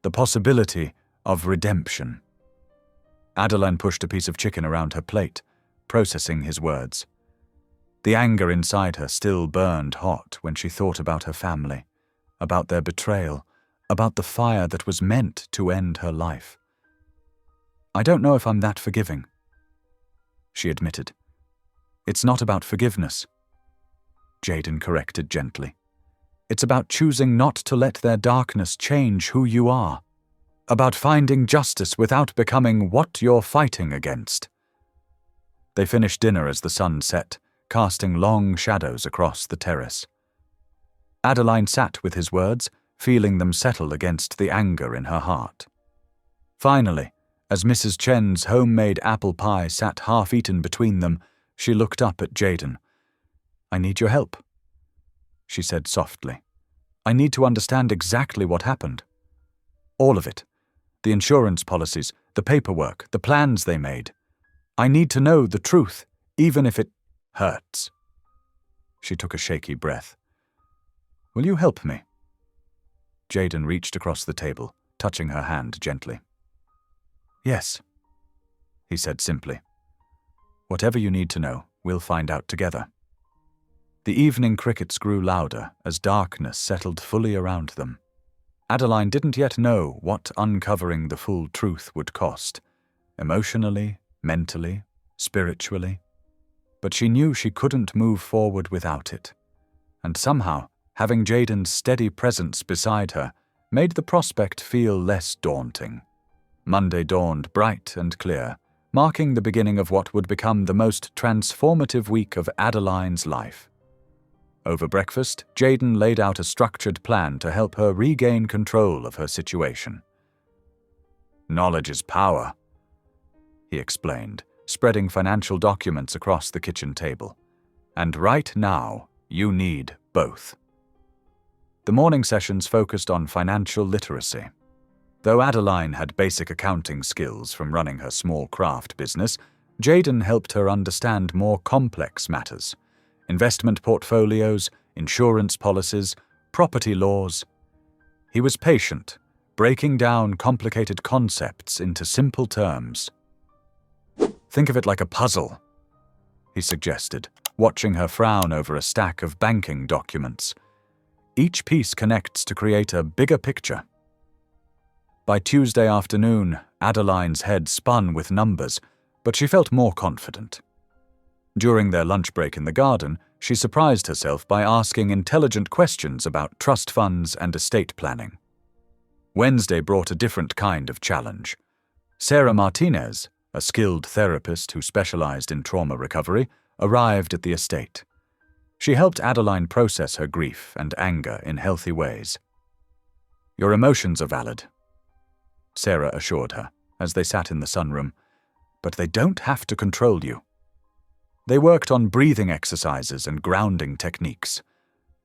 the possibility of redemption." Adeline pushed a piece of chicken around her plate, processing his words. The anger inside her still burned hot when she thought about her family, about their betrayal, about the fire that was meant to end her life. "I don't know if I'm that forgiving," she admitted. "It's not about forgiveness," Jayden corrected gently. "It's about choosing not to let their darkness change who you are. About finding justice without becoming what you're fighting against." They finished dinner as the sun set, casting long shadows across the terrace. Adeline sat with his words, feeling them settle against the anger in her heart. Finally, as Mrs. Chen's homemade apple pie sat half-eaten between them, she looked up at Jayden. "I need your help," she said softly. "I need to understand exactly what happened. All of it. The insurance policies, the paperwork, the plans they made. I need to know the truth, even if it hurts." She took a shaky breath. "Will you help me?" Jayden reached across the table, touching her hand gently. "Yes," he said simply. "Whatever you need to know, we'll find out together." The evening crickets grew louder as darkness settled fully around them. Adeline didn't yet know what uncovering the full truth would cost, emotionally, mentally, spiritually. But she knew she couldn't move forward without it. And somehow, having Jayden's steady presence beside her made the prospect feel less daunting. Monday dawned bright and clear, marking the beginning of what would become the most transformative week of Adeline's life. Over breakfast, Jayden laid out a structured plan to help her regain control of her situation. "Knowledge is power," he explained, spreading financial documents across the kitchen table. "And right now, you need both." The morning sessions focused on financial literacy. Though Adeline had basic accounting skills from running her small craft business, Jayden helped her understand more complex matters: investment portfolios, insurance policies, property laws. He was patient, breaking down complicated concepts into simple terms. "Think of it like a puzzle," he suggested, watching her frown over a stack of banking documents. "Each piece connects to create a bigger picture." By Tuesday afternoon, Adeline's head spun with numbers, but she felt more confident. During their lunch break in the garden, she surprised herself by asking intelligent questions about trust funds and estate planning. Wednesday brought a different kind of challenge. Sarah Martinez, a skilled therapist who specialized in trauma recovery, arrived at the estate. She helped Adeline process her grief and anger in healthy ways. "Your emotions are valid," Sarah assured her as they sat in the sunroom, "but they don't have to control you." They worked on breathing exercises and grounding techniques.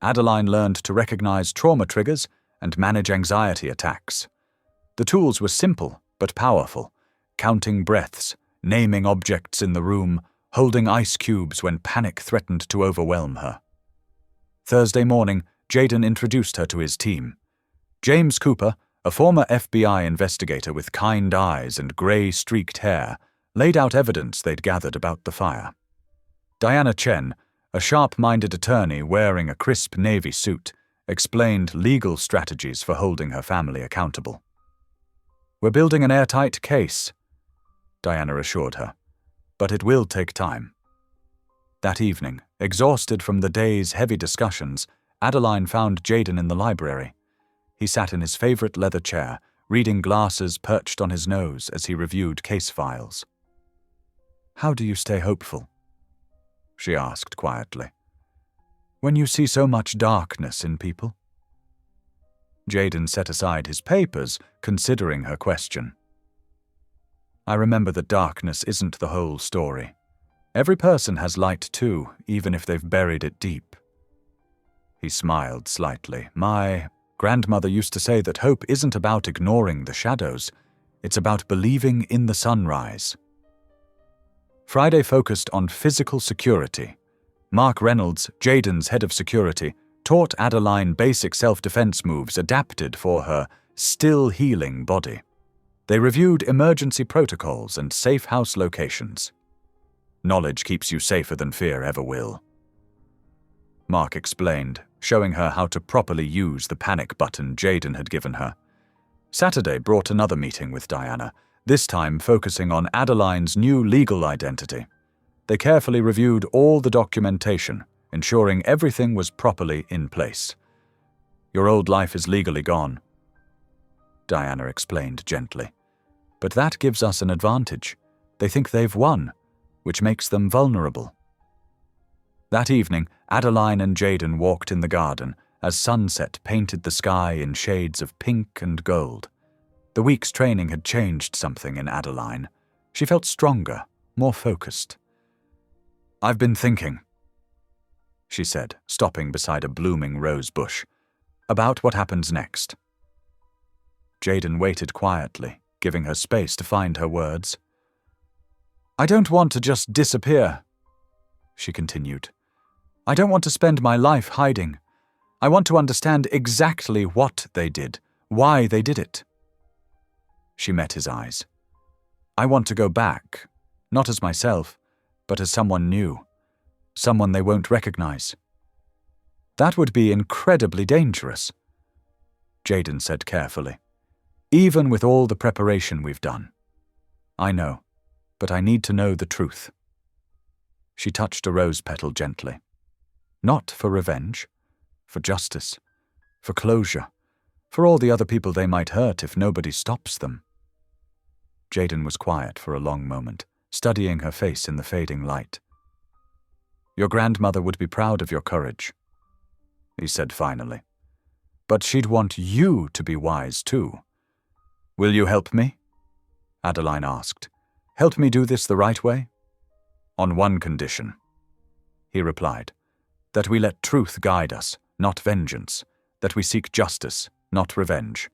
Adeline learned to recognize trauma triggers and manage anxiety attacks. The tools were simple but powerful: counting breaths, naming objects in the room, holding ice cubes when panic threatened to overwhelm her. Thursday morning, Jaden introduced her to his team. James Cooper, a former FBI investigator with kind eyes and grey-streaked hair, laid out evidence they'd gathered about the fire. Diana Chen, a sharp-minded attorney wearing a crisp navy suit, explained legal strategies for holding her family accountable. "We're building an airtight case," Diana assured her, "but it will take time." That evening, exhausted from the day's heavy discussions, Adeline found Jaden in the library. He sat in his favorite leather chair, reading glasses perched on his nose as he reviewed case files. "How do you stay hopeful?" she asked quietly. "When you see so much darkness in people?" Jaden set aside his papers, considering her question. "I remember that darkness isn't the whole story. Every person has light too, even if they've buried it deep." He smiled slightly. "My grandmother used to say that hope isn't about ignoring the shadows. It's about believing in the sunrise." Friday focused on physical security. Mark Reynolds, Jaden's head of security, taught Adeline basic self-defense moves adapted for her still-healing body. They reviewed emergency protocols and safe house locations. "Knowledge keeps you safer than fear ever will," Mark explained, showing her how to properly use the panic button Jaden had given her. Saturday brought another meeting with Diana, this time focusing on Adeline's new legal identity. They carefully reviewed all the documentation, ensuring everything was properly in place. "Your old life is legally gone," Diana explained gently. "But that gives us an advantage. They think they've won, which makes them vulnerable." That evening, Adeline and Jaden walked in the garden as sunset painted the sky in shades of pink and gold. The week's training had changed something in Adeline. She felt stronger, more focused. "I've been thinking," she said, stopping beside a blooming rose bush, "about what happens next." Jaden waited quietly, giving her space to find her words. "I don't want to just disappear," she continued. "I don't want to spend my life hiding. I want to understand exactly what they did, why they did it." She met his eyes. "I want to go back, not as myself, but as someone new, someone they won't recognize." "That would be incredibly dangerous," Jaden said carefully. "Even with all the preparation we've done." "I know, but I need to know the truth." She touched a rose petal gently. "Not for revenge, for justice, for closure, for all the other people they might hurt if nobody stops them." Jaden was quiet for a long moment, studying her face in the fading light. "Your grandmother would be proud of your courage," he said finally. "But she'd want you to be wise too." "Will you help me?" Adeline asked. "Help me do this the right way?" "On one condition," he replied. "That we let truth guide us, not vengeance. That we seek justice, not revenge."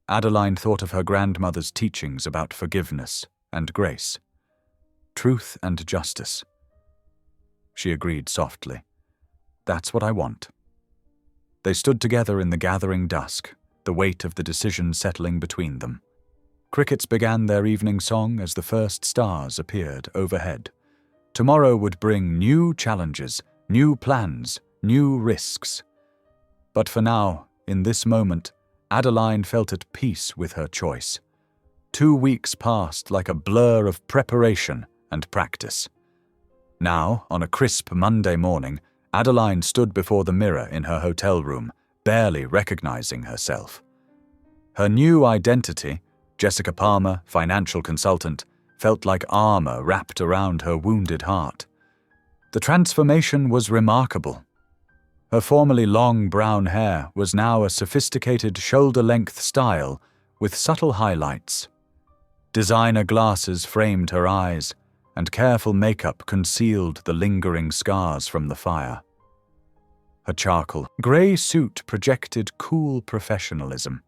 Adeline thought of her grandmother's teachings about forgiveness and grace. Truth and justice. She agreed softly. "That's what I want." They stood together in the gathering dusk, the weight of the decision settling between them. Crickets began their evening song as the first stars appeared overhead. Tomorrow would bring new challenges, new plans, new risks. But for now, in this moment, Adeline felt at peace with her choice. 2 weeks passed like a blur of preparation and practice. Now, on a crisp Monday morning, Adeline stood before the mirror in her hotel room, barely recognizing herself. Her new identity, Jessica Palmer, financial consultant, felt like armor wrapped around her wounded heart. The transformation was remarkable. Her formerly long brown hair was now a sophisticated shoulder-length style with subtle highlights. Designer glasses framed her eyes, and careful makeup concealed the lingering scars from the fire. Her charcoal grey suit projected cool professionalism.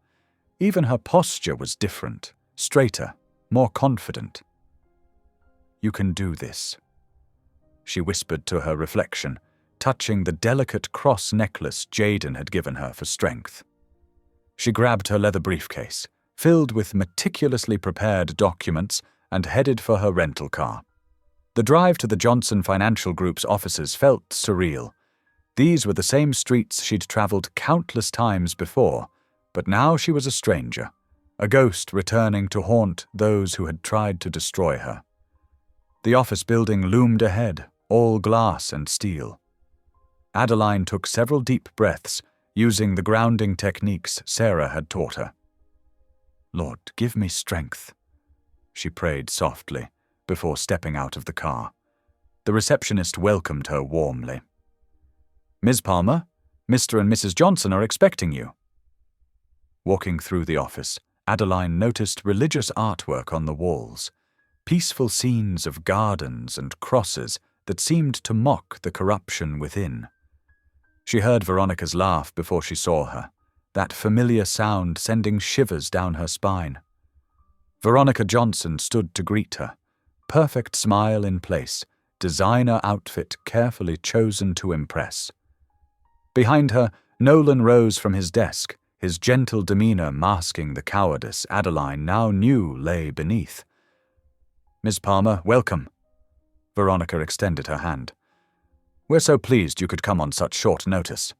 Even her posture was different, straighter, more confident. "You can do this," she whispered to her reflection, touching the delicate cross necklace Jaden had given her for strength. She grabbed her leather briefcase, filled with meticulously prepared documents, and headed for her rental car. The drive to the Johnson Financial Group's offices felt surreal. These were the same streets she'd traveled countless times before, but now she was a stranger, a ghost returning to haunt those who had tried to destroy her. The office building loomed ahead, all glass and steel. Adeline took several deep breaths, using the grounding techniques Sarah had taught her. "Lord, give me strength," she prayed softly before stepping out of the car. The receptionist welcomed her warmly. "Ms. Palmer, Mr. and Mrs. Johnson are expecting you." Walking through the office, Adeline noticed religious artwork on the walls, peaceful scenes of gardens and crosses that seemed to mock the corruption within. She heard Veronica's laugh before she saw her, that familiar sound sending shivers down her spine. Veronica Johnson stood to greet her, perfect smile in place, designer outfit carefully chosen to impress. Behind her, Nolan rose from his desk, his gentle demeanor masking the cowardice Adeline now knew lay beneath. "Ms. Palmer, welcome." Veronica extended her hand. "We're so pleased you could come on such short notice."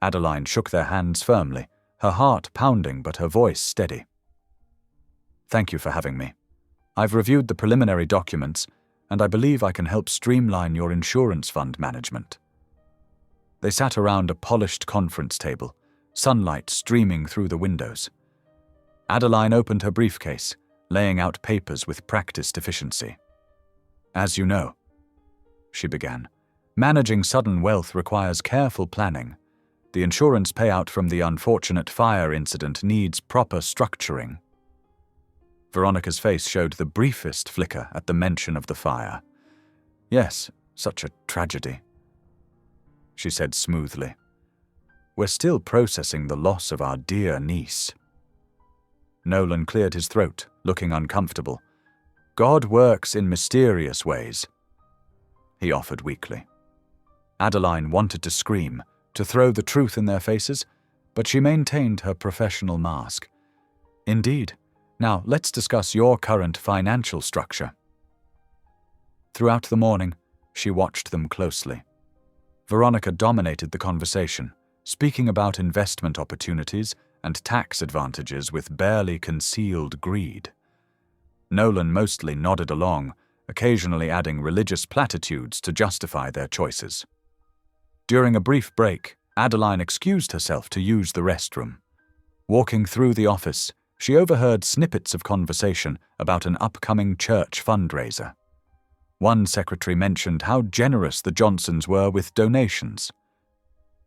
Adeline shook their hands firmly, her heart pounding but her voice steady. "Thank you for having me. I've reviewed the preliminary documents, and I believe I can help streamline your insurance fund management." They sat around a polished conference table, sunlight streaming through the windows. Adeline opened her briefcase, laying out papers with practiced efficiency. "As you know," she began, "managing sudden wealth requires careful planning. The insurance payout from the unfortunate fire incident needs proper structuring." Veronica's face showed the briefest flicker at the mention of the fire. "Yes, such a tragedy," she said smoothly. "We're still processing the loss of our dear niece." Nolan cleared his throat, looking uncomfortable. "God works in mysterious ways," he offered weakly. Adeline wanted to scream, to throw the truth in their faces, but she maintained her professional mask. "Indeed. Now let's discuss your current financial structure." Throughout the morning, she watched them closely. Veronica dominated the conversation, speaking about investment opportunities and tax advantages with barely concealed greed. Nolan mostly nodded along, occasionally adding religious platitudes to justify their choices. During a brief break, Adeline excused herself to use the restroom. Walking through the office, she overheard snippets of conversation about an upcoming church fundraiser. One secretary mentioned how generous the Johnsons were with donations.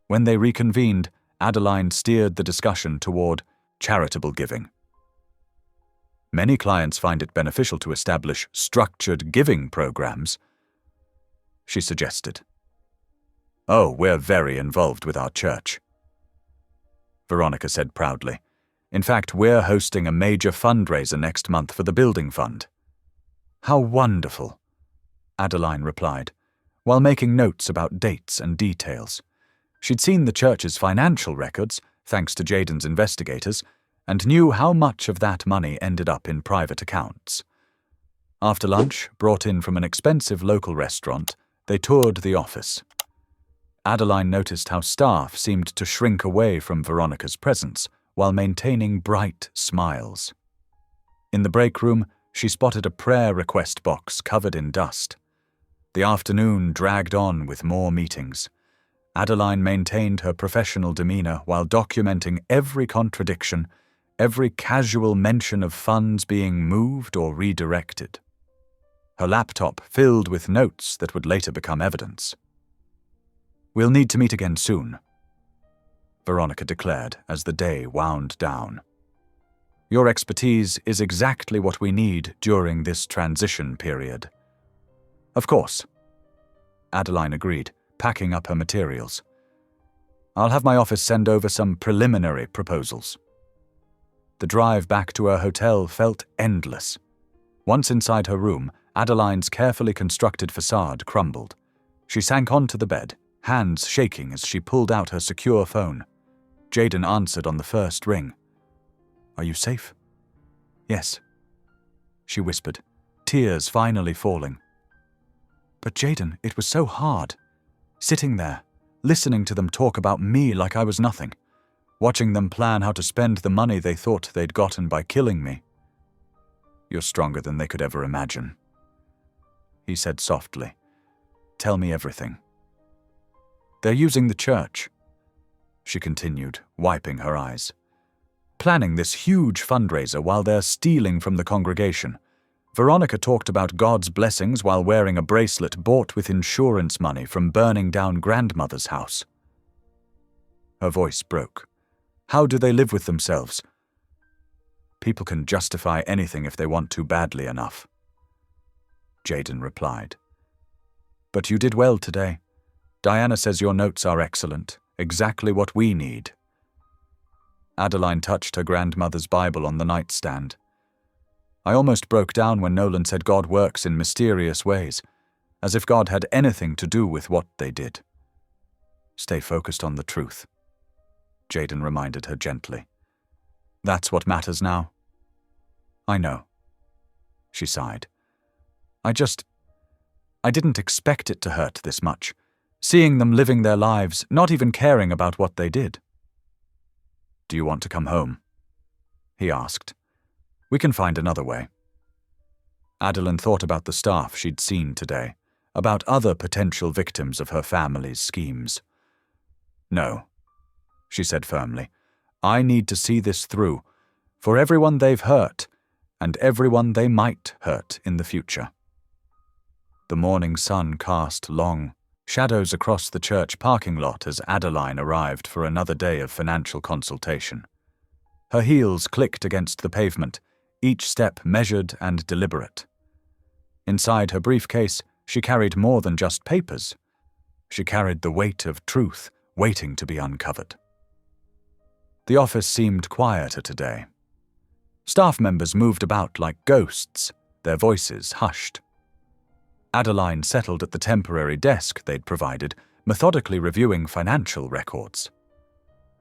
When they reconvened, Adeline steered the discussion toward charitable giving. "Many clients find it beneficial to establish structured giving programs," she suggested. "Oh, we're very involved with our church," Veronica said proudly. "In fact, we're hosting a major fundraiser next month for the building fund." "How wonderful," Adeline replied, while making notes about dates and details. She'd seen the church's financial records, thanks to Jaden's investigators, and knew how much of that money ended up in private accounts. After lunch, brought in from an expensive local restaurant, they toured the office. Adeline noticed how staff seemed to shrink away from Veronica's presence while maintaining bright smiles. In the break room, she spotted a prayer request box covered in dust. The afternoon dragged on with more meetings. Adeline maintained her professional demeanor while documenting every contradiction, every casual mention of funds being moved or redirected. Her laptop filled with notes that would later become evidence. "We'll need to meet again soon," Veronica declared as the day wound down. "Your expertise is exactly what we need during this transition period." "Of course," Adeline agreed, packing up her materials. "I'll have my office send over some preliminary proposals." The drive back to her hotel felt endless. Once inside her room, Adeline's carefully constructed facade crumbled. She sank onto the bed, hands shaking as she pulled out her secure phone. Jaden answered on the first ring. "Are you safe?" "Yes," she whispered, tears finally falling. "But Jaden, it was so hard. Sitting there, listening to them talk about me like I was nothing. Watching them plan how to spend the money they thought they'd gotten by killing me." "You're stronger than they could ever imagine," he said softly. "Tell me everything." "They're using the church," she continued, wiping her eyes. "Planning this huge fundraiser while they're stealing from the congregation. Veronica talked about God's blessings while wearing a bracelet bought with insurance money from burning down grandmother's house." Her voice broke. "How do they live with themselves?" "People can justify anything if they want to badly enough," Jaden replied. "But you did well today. Diana says your notes are excellent, exactly what we need." Adeline touched her grandmother's Bible on the nightstand. "I almost broke down when Nolan said God works in mysterious ways, as if God had anything to do with what they did." "Stay focused on the truth," Jaden reminded her gently. "That's what matters now." "I know," she sighed. I didn't expect it to hurt this much, seeing them living their lives, not even caring about what they did." "Do you want to come home?" he asked. "We can find another way." Adeline thought about the staff she'd seen today, about other potential victims of her family's schemes. "No," she said firmly. "I need to see this through, for everyone they've hurt, and everyone they might hurt in the future." The morning sun cast long shadows across the church parking lot as Adeline arrived for another day of financial consultation. Her heels clicked against the pavement, each step measured and deliberate. Inside her briefcase, she carried more than just papers. She carried the weight of truth waiting to be uncovered. The office seemed quieter today. Staff members moved about like ghosts, their voices hushed. Adeline settled at the temporary desk they'd provided, methodically reviewing financial records.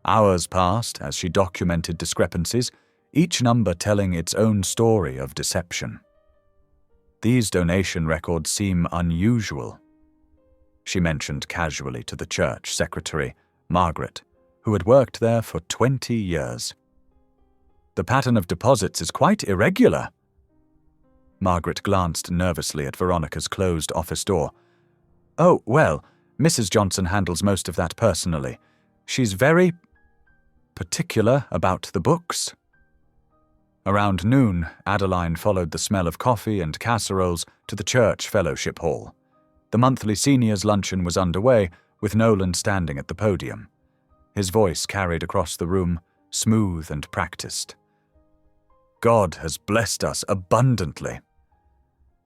Hours passed as she documented discrepancies, each number telling its own story of deception. "These donation records seem unusual," she mentioned casually to the church secretary, Margaret, who had worked there for 20 years. "The pattern of deposits is quite irregular." Margaret glanced nervously at Veronica's closed office door. "Oh, well, Mrs. Johnson handles most of that personally. She's very particular about the books." Around noon, Adeline followed the smell of coffee and casseroles to the church fellowship hall. The monthly seniors' luncheon was underway, with Nolan standing at the podium. His voice carried across the room, smooth and practiced. "God has blessed us abundantly,"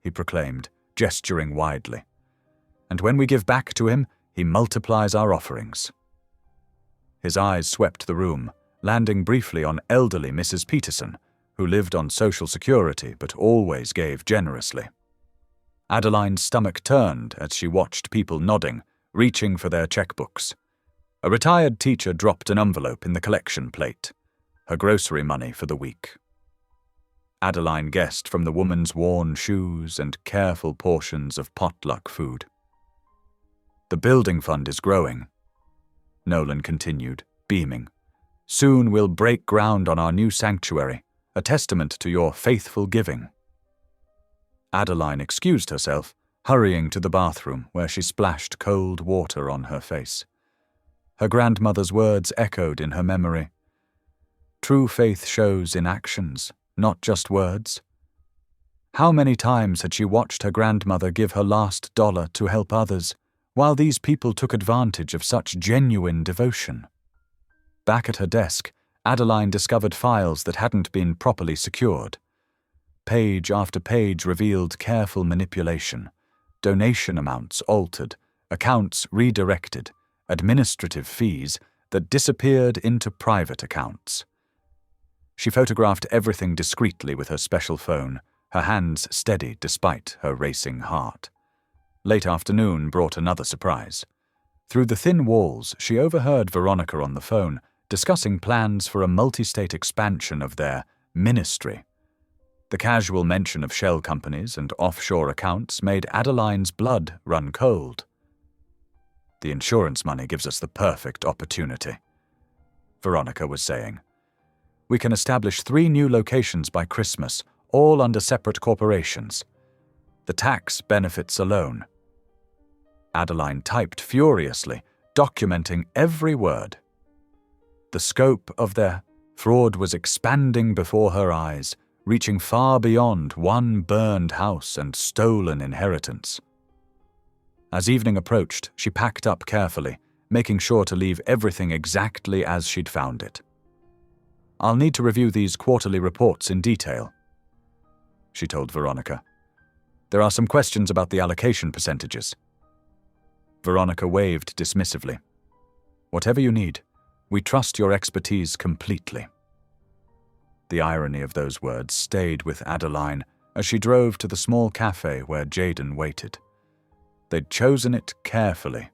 he proclaimed, gesturing widely. "And when we give back to him, he multiplies our offerings." His eyes swept the room, landing briefly on elderly Mrs. Peterson, who lived on Social Security but always gave generously. Adeline's stomach turned as she watched people nodding, reaching for their checkbooks. A retired teacher dropped an envelope in the collection plate, her grocery money for the week. Adeline guessed from the woman's worn shoes and careful portions of potluck food. "The building fund is growing," Nolan continued, beaming. "Soon we'll break ground on our new sanctuary, a testament to your faithful giving." Adeline excused herself, hurrying to the bathroom where she splashed cold water on her face. Her grandmother's words echoed in her memory. True faith shows in actions, not just words. How many times had she watched her grandmother give her last dollar to help others, while these people took advantage of such genuine devotion? Back at her desk, Adeline discovered files that hadn't been properly secured. Page after page revealed careful manipulation, donation amounts altered, accounts redirected, administrative fees that disappeared into private accounts. She photographed everything discreetly with her special phone, her hands steady despite her racing heart. Late afternoon brought another surprise. Through the thin walls, she overheard Veronica on the phone discussing plans for a multi-state expansion of their ministry. The casual mention of shell companies and offshore accounts made Adeline's blood run cold. "The insurance money gives us the perfect opportunity," Veronica was saying. "We can establish 3 new locations by Christmas, all under separate corporations. The tax benefits alone." Adeline typed furiously, documenting every word. The scope of their fraud was expanding before her eyes, reaching far beyond one burned house and stolen inheritance. As evening approached, she packed up carefully, making sure to leave everything exactly as she'd found it. "I'll need to review these quarterly reports in detail," she told Veronica. "There are some questions about the allocation percentages." Veronica waved dismissively. "Whatever you need. We trust your expertise completely." The irony of those words stayed with Adeline as she drove to the small cafe where Jaden waited. They'd chosen it carefully,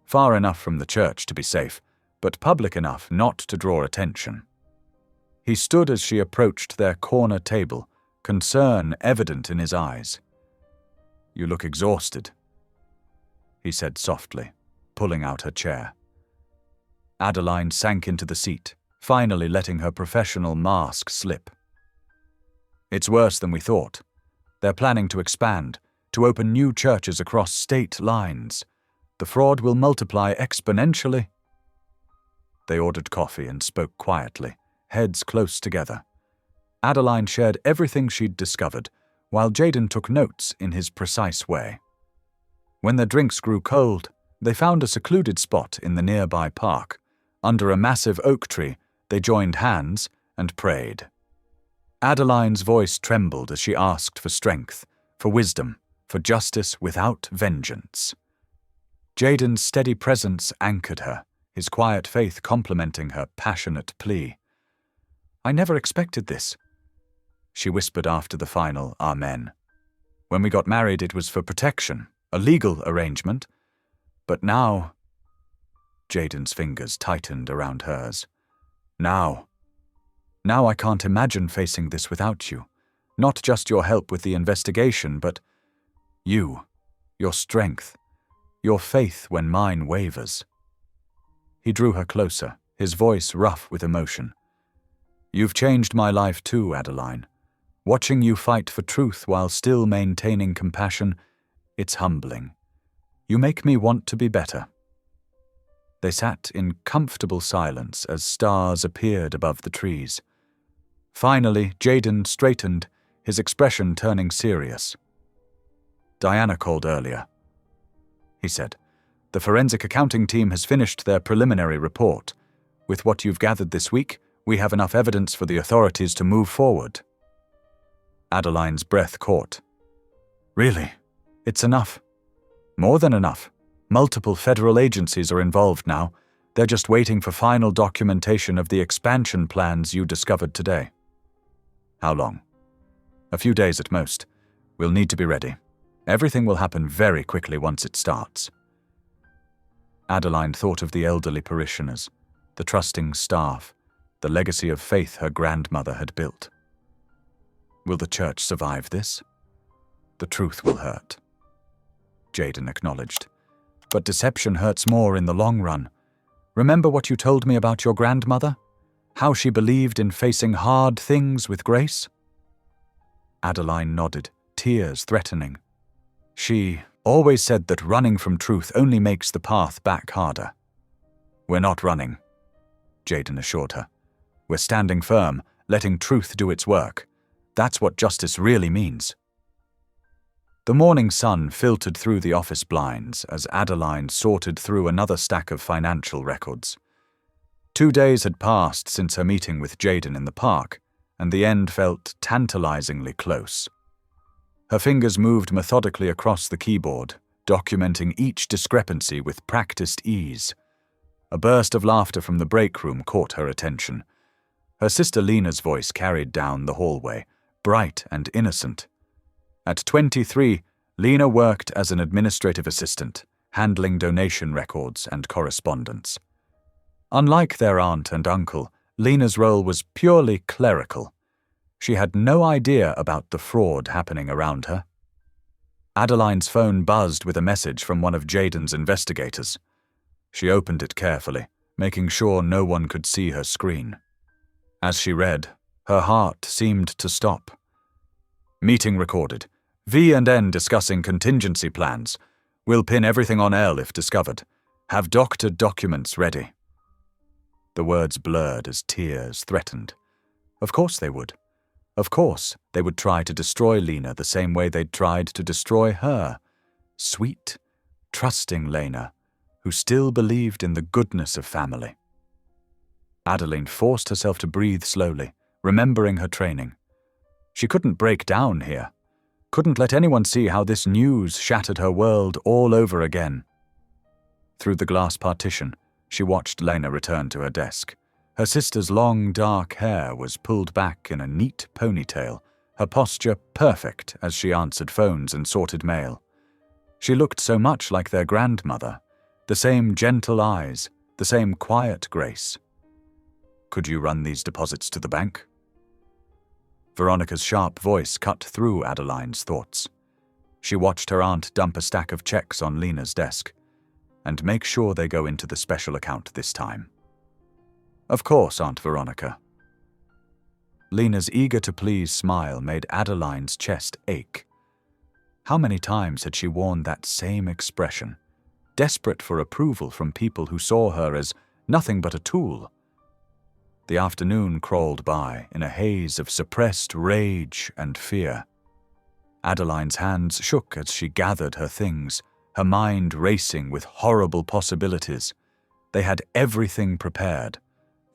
far enough from the church to be safe, but public enough not to draw attention. He stood as she approached their corner table, concern evident in his eyes. "You look exhausted," he said softly, pulling out her chair. Adeline sank into the seat, finally letting her professional mask slip. "It's worse than we thought. They're planning to expand, to open new churches across state lines. The fraud will multiply exponentially." They ordered coffee and spoke quietly, heads close together. Adeline shared everything she'd discovered, while Jaden took notes in his precise way. When their drinks grew cold, they found a secluded spot in the nearby park. Under a massive oak tree, they joined hands and prayed. Adeline's voice trembled as she asked for strength, for wisdom, for justice without vengeance. Jaden's steady presence anchored her, his quiet faith complementing her passionate plea. "I never expected this," she whispered after the final Amen. "When we got married, it was for protection, a legal arrangement. But now—" Jaden's fingers tightened around hers. Now I can't imagine facing this without you. Not just your help with the investigation, but you, your strength, your faith when mine wavers." He drew her closer, his voice rough with emotion. "You've changed my life too, Adeline. Watching you fight for truth while still maintaining compassion, it's humbling. You make me want to be better." They sat in comfortable silence as stars appeared above the trees. Finally, Jaden straightened, his expression turning serious. "Diana called earlier," he said. "The forensic accounting team has finished their preliminary report. With what you've gathered this week, we have enough evidence for the authorities to move forward." Adeline's breath caught. "Really? It's enough?" "More than enough. Multiple federal agencies are involved now. They're just waiting for final documentation of the expansion plans you discovered today." "How long?" "A few days at most. We'll need to be ready. Everything will happen very quickly once it starts." Adeline thought of the elderly parishioners, the trusting staff, the legacy of faith her grandmother had built. Will the church survive this? The truth will hurt. Jaden acknowledged. But deception hurts more in the long run. Remember what you told me about your grandmother? How she believed in facing hard things with grace? Adeline nodded, tears threatening. She always said that running from truth only makes the path back harder. We're not running, Jaden assured her. We're standing firm, letting truth do its work. That's what justice really means. The morning sun filtered through the office blinds as Adeline sorted through another stack of financial records. 2 days had passed since her meeting with Jaden in the park, and the end felt tantalizingly close. Her fingers moved methodically across the keyboard, documenting each discrepancy with practiced ease. A burst of laughter from the break room caught her attention. Her sister Lena's voice carried down the hallway, bright and innocent. At 23, Lena worked as an administrative assistant, handling donation records and correspondence. Unlike their aunt and uncle, Lena's role was purely clerical. She had no idea about the fraud happening around her. Adeline's phone buzzed with a message from one of Jaden's investigators. She opened it carefully, making sure no one could see her screen. As she read, her heart seemed to stop. Meeting recorded. V and N discussing contingency plans. We'll pin everything on L if discovered. Have doctored documents ready. The words blurred as tears threatened. Of course they would. Of course they would try to destroy Lena the same way they'd tried to destroy her. Sweet, trusting Lena, who still believed in the goodness of family. Adeline forced herself to breathe slowly, remembering her training. She couldn't break down here. Couldn't let anyone see how this news shattered her world all over again. Through the glass partition, she watched Lena return to her desk. Her sister's long, dark hair was pulled back in a neat ponytail, her posture perfect as she answered phones and sorted mail. She looked so much like their grandmother, the same gentle eyes, the same quiet grace. Could you run these deposits to the bank? Veronica's sharp voice cut through Adeline's thoughts. She watched her aunt dump a stack of checks on Lena's desk, and make sure they go into the special account this time. Of course, Aunt Veronica. Lena's eager-to-please smile made Adeline's chest ache. How many times had she worn that same expression, desperate for approval from people who saw her as nothing but a tool? The afternoon crawled by in a haze of suppressed rage and fear. Adeline's hands shook as she gathered her things, her mind racing with horrible possibilities. They had everything prepared.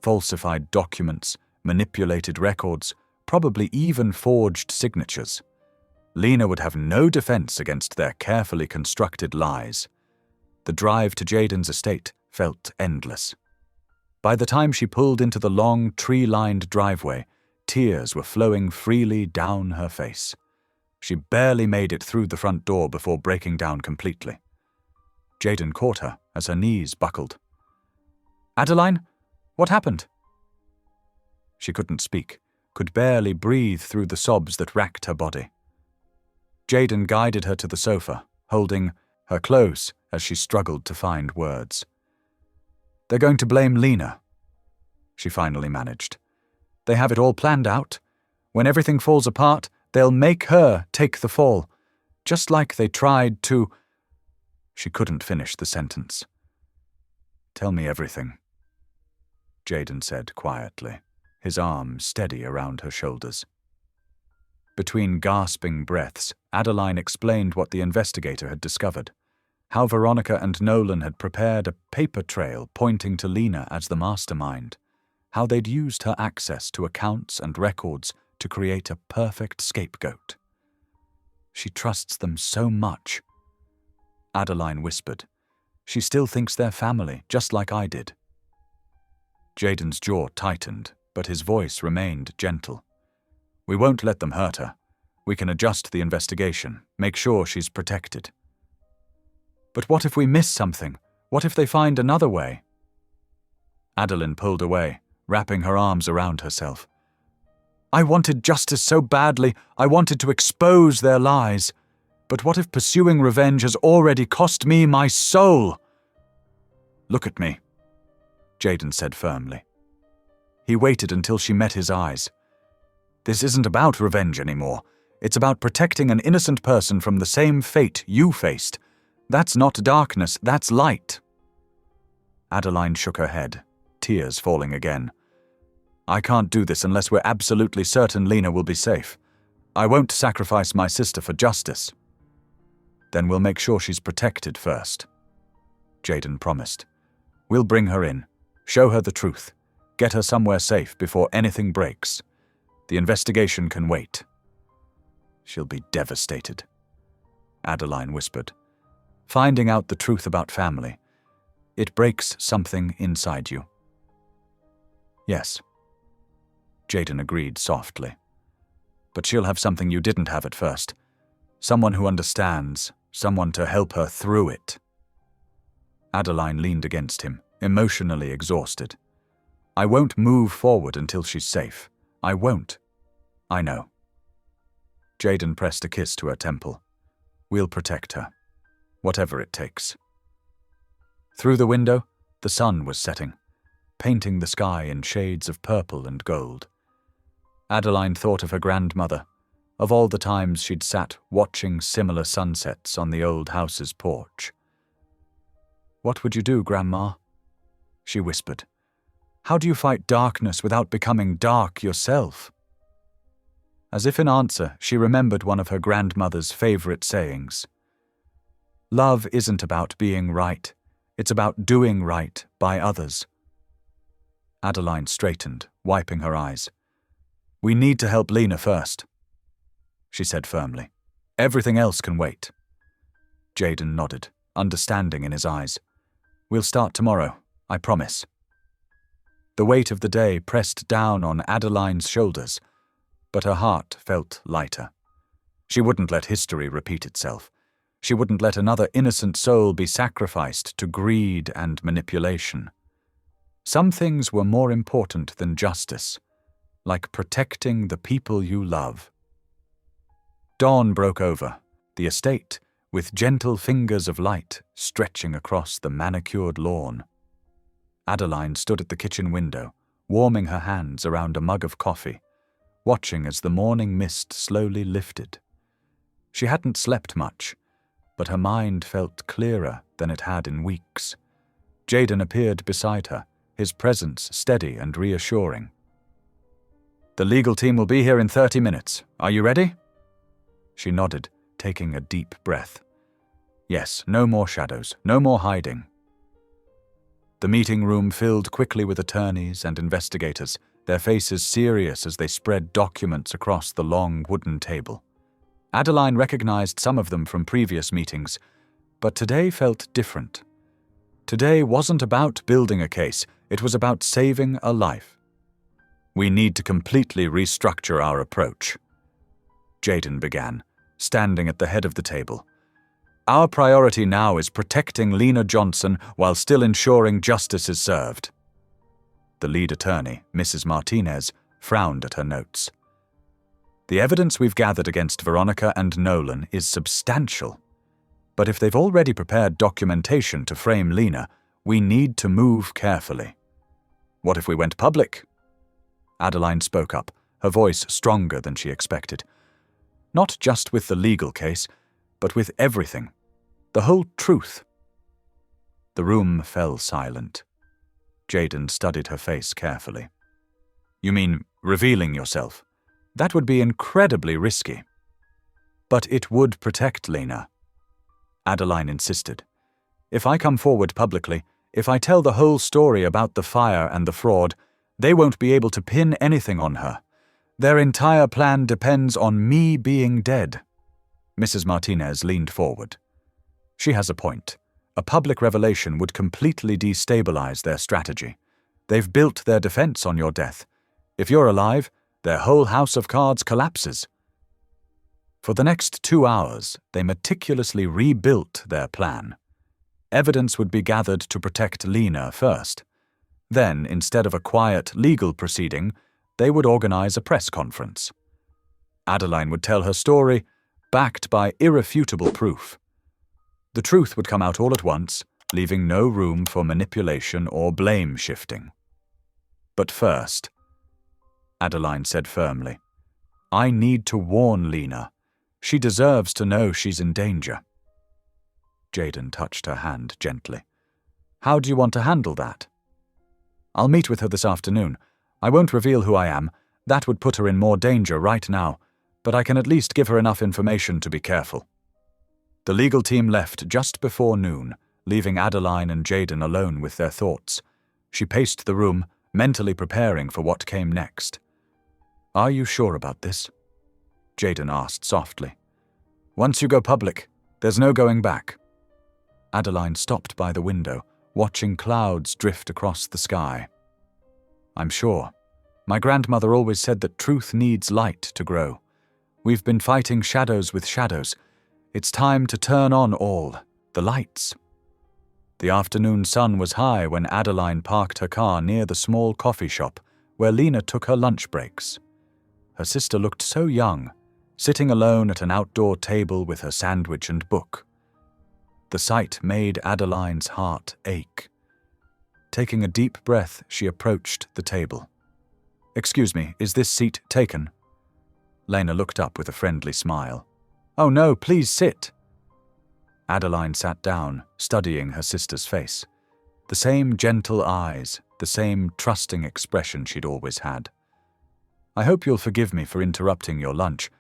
Falsified documents, manipulated records, probably even forged signatures. Lena would have no defense against their carefully constructed lies. The drive to Jaden's estate felt endless. By the time she pulled into the long, tree-lined driveway, tears were flowing freely down her face. She barely made it through the front door before breaking down completely. Jaden caught her as her knees buckled. "Adeline, what happened?" She couldn't speak, could barely breathe through the sobs that racked her body. Jaden guided her to the sofa, holding her close as she struggled to find words. "They're going to blame Lena," she finally managed. "They have it all planned out. When everything falls apart, they'll make her take the fall, just like they tried to—" She couldn't finish the sentence. "Tell me everything," Jaden said quietly, his arm steady around her shoulders. Between gasping breaths, Adeline explained what the investigator had discovered, how Veronica and Nolan had prepared a paper trail pointing to Lena as the mastermind, how they'd used her access to accounts and records to create a perfect scapegoat. "She trusts them so much," Adeline whispered. "She still thinks they're family, just like I did." Jaden's jaw tightened, but his voice remained gentle. "We won't let them hurt her. We can adjust the investigation, make sure she's protected." "But what if we miss something? What if they find another way?" Adeline pulled away, wrapping her arms around herself. "I wanted justice so badly. I wanted to expose their lies. But what if pursuing revenge has already cost me my soul?" "Look at me," Jaden said firmly. He waited until she met his eyes. "This isn't about revenge anymore. It's about protecting an innocent person from the same fate you faced. That's not darkness, that's light." Adeline shook her head, tears falling again. "I can't do this unless we're absolutely certain Lena will be safe. I won't sacrifice my sister for justice." "Then we'll make sure she's protected first," Jaden promised. "We'll bring her in, show her the truth, get her somewhere safe before anything breaks. The investigation can wait." "She'll be devastated," Adeline whispered. "Finding out the truth about family, it breaks something inside you." "Yes," Jaden agreed softly. "But she'll have something you didn't have at first. Someone who understands, someone to help her through it." Adeline leaned against him, emotionally exhausted. "I won't move forward until she's safe. I won't." "I know." Jaden pressed a kiss to her temple. "We'll protect her, whatever it takes." Through the window, the sun was setting, painting the sky in shades of purple and gold. Adeline thought of her grandmother, of all the times she'd sat watching similar sunsets on the old house's porch. "What would you do, Grandma?" she whispered. "How do you fight darkness without becoming dark yourself?" As if in answer, she remembered one of her grandmother's favorite sayings. "Love isn't about being right, it's about doing right by others." Adeline straightened, wiping her eyes. "We need to help Lena first," she said firmly. "Everything else can wait." Jaden nodded, understanding in his eyes. "We'll start tomorrow, I promise." The weight of the day pressed down on Adeline's shoulders, but her heart felt lighter. She wouldn't let history repeat itself. She wouldn't let another innocent soul be sacrificed to greed and manipulation. Some things were more important than justice, like protecting the people you love. Dawn broke over, the estate, with gentle fingers of light stretching across the manicured lawn. Adeline stood at the kitchen window, warming her hands around a mug of coffee, watching as the morning mist slowly lifted. She hadn't slept much, but her mind felt clearer than it had in weeks. Jaden appeared beside her, his presence steady and reassuring. "The legal team will be here in 30 minutes. Are you ready?" She nodded, taking a deep breath. "Yes, no more shadows, no more hiding." The meeting room filled quickly with attorneys and investigators, their faces serious as they spread documents across the long wooden table. Adeline recognized some of them from previous meetings, but today felt different. Today wasn't about building a case, it was about saving a life. "We need to completely restructure our approach," Jaden began, standing at the head of the table. "Our priority now is protecting Lena Johnson while still ensuring justice is served." The lead attorney, Mrs. Martinez, frowned at her notes. "The evidence we've gathered against Veronica and Nolan is substantial. But if they've already prepared documentation to frame Lena, we need to move carefully." "What if we went public?" Adeline spoke up, her voice stronger than she expected. "Not just with the legal case, but with everything. The whole truth." The room fell silent. Jaden studied her face carefully. "You mean revealing yourself? That would be incredibly risky." "But it would protect Lena," Adeline insisted. "If I come forward publicly, if I tell the whole story about the fire and the fraud, they won't be able to pin anything on her. Their entire plan depends on me being dead." Mrs. Martinez leaned forward. "She has a point. A public revelation would completely destabilize their strategy. They've built their defense on your death. If you're alive, their whole house of cards collapses." For the next 2 hours, they meticulously rebuilt their plan. Evidence would be gathered to protect Lena first. Then, instead of a quiet legal proceeding, they would organize a press conference. Adeline would tell her story, backed by irrefutable proof. The truth would come out all at once, leaving no room for manipulation or blame shifting. "But first," Adeline said firmly, I need to warn Lena. She deserves to know she's in danger. Jaden touched her hand gently. How do you want to handle that? I'll meet with her this afternoon. I won't reveal who I am. That would put her in more danger right now, but I can at least give her enough information to be careful. The legal team left just before noon, leaving Adeline and Jaden alone with their thoughts. She paced the room, mentally preparing for what came next. Are you sure about this? Jaden asked softly. Once you go public, there's no going back. Adeline stopped by the window, watching clouds drift across the sky. I'm sure. My grandmother always said that truth needs light to grow. We've been fighting shadows with shadows. It's time to turn on all the lights. The afternoon sun was high when Adeline parked her car near the small coffee shop where Lena took her lunch breaks. Her sister looked so young, sitting alone at an outdoor table with her sandwich and book. The sight made Adeline's heart ache. Taking a deep breath, she approached the table. Excuse me, is this seat taken? Lena looked up with a friendly smile. Oh no, please sit. Adeline sat down, studying her sister's face. The same gentle eyes, the same trusting expression she'd always had. I hope you'll forgive me for interrupting your lunch,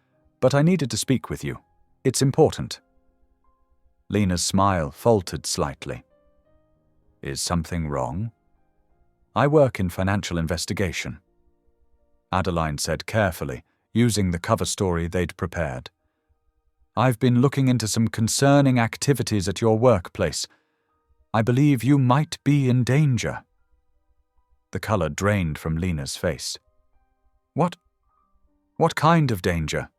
but I needed to speak with you. It's important. Lena's smile faltered slightly. Is something wrong? I work in financial investigation. Adeline said carefully, using the cover story they'd prepared. I've been looking into some concerning activities at your workplace. I believe you might be in danger. The color drained from Lena's face. What kind of danger?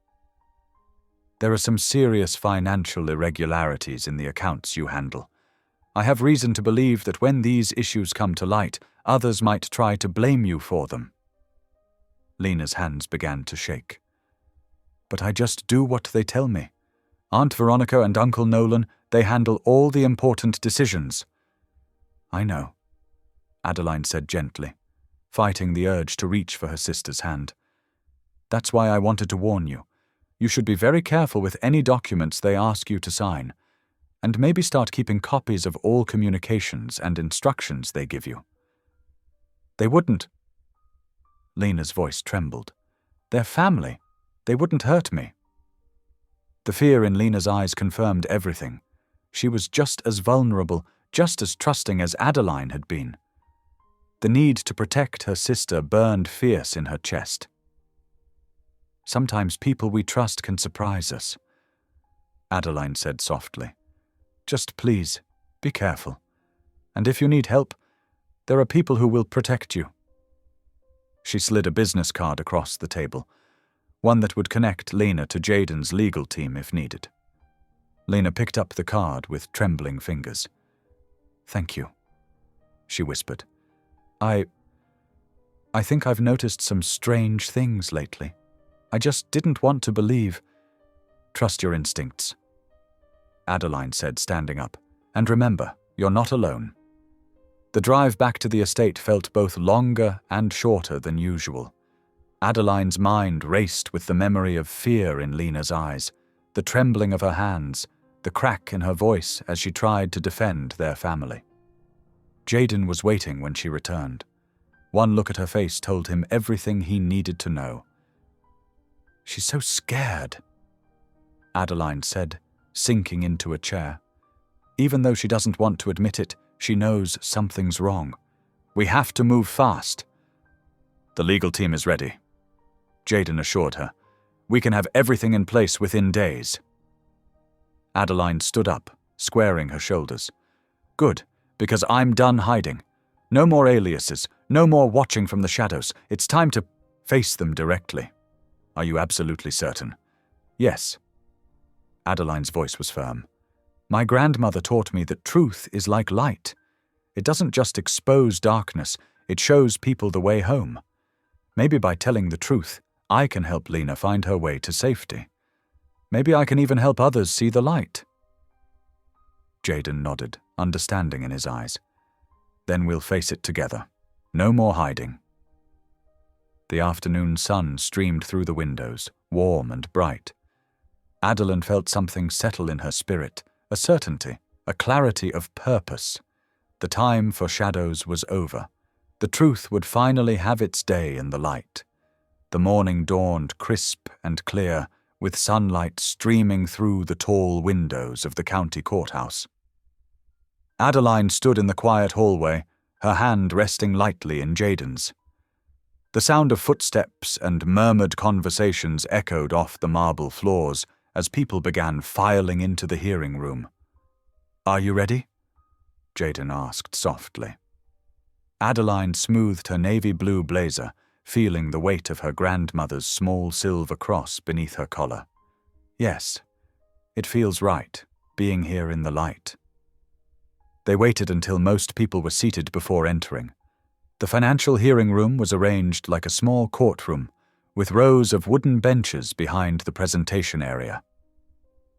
There are some serious financial irregularities in the accounts you handle. I have reason to believe that when these issues come to light, others might try to blame you for them. Lena's hands began to shake. But I just do what they tell me. Aunt Veronica and Uncle Nolan, they handle all the important decisions. I know, Adeline said gently, fighting the urge to reach for her sister's hand. That's why I wanted to warn you. You should be very careful with any documents they ask you to sign, and maybe start keeping copies of all communications and instructions they give you. They wouldn't. Lena's voice trembled. They're family. They wouldn't hurt me. The fear in Lena's eyes confirmed everything. She was just as vulnerable, just as trusting as Adeline had been. The need to protect her sister burned fierce in her chest. Sometimes people we trust can surprise us, Adeline said softly. Just please, be careful. And if you need help, there are people who will protect you. She slid a business card across the table, one that would connect Lena to Jaden's legal team if needed. Lena picked up the card with trembling fingers. Thank you, she whispered. I think I've noticed some strange things lately. I just didn't want to believe. Trust your instincts, Adeline said, standing up. And remember, you're not alone. The drive back to the estate felt both longer and shorter than usual. Adeline's mind raced with the memory of fear in Lena's eyes, the trembling of her hands, the crack in her voice as she tried to defend their family. Jaden was waiting when she returned. One look at her face told him everything he needed to know. She's so scared, Adeline said, sinking into a chair. Even though she doesn't want to admit it, she knows something's wrong. We have to move fast. The legal team is ready, Jaden assured her. We can have everything in place within days. Adeline stood up, squaring her shoulders. Good, because I'm done hiding. No more aliases, no more watching from the shadows. It's time to face them directly. Are you absolutely certain? Yes. Adeline's voice was firm. My grandmother taught me that truth is like light. It doesn't just expose darkness, it shows people the way home. Maybe by telling the truth, I can help Lena find her way to safety. Maybe I can even help others see the light. Jaden nodded, understanding in his eyes. Then we'll face it together. No more hiding. The afternoon sun streamed through the windows, warm and bright. Adeline felt something settle in her spirit, a certainty, a clarity of purpose. The time for shadows was over. The truth would finally have its day in the light. The morning dawned crisp and clear, with sunlight streaming through the tall windows of the county courthouse. Adeline stood in the quiet hallway, her hand resting lightly in Jaden's. The sound of footsteps and murmured conversations echoed off the marble floors as people began filing into the hearing room. "Are you ready?" Jaden asked softly. Adeline smoothed her navy blue blazer, feeling the weight of her grandmother's small silver cross beneath her collar. "Yes, it feels right, being here in the light." They waited until most people were seated before entering. The financial hearing room was arranged like a small courtroom, with rows of wooden benches behind the presentation area.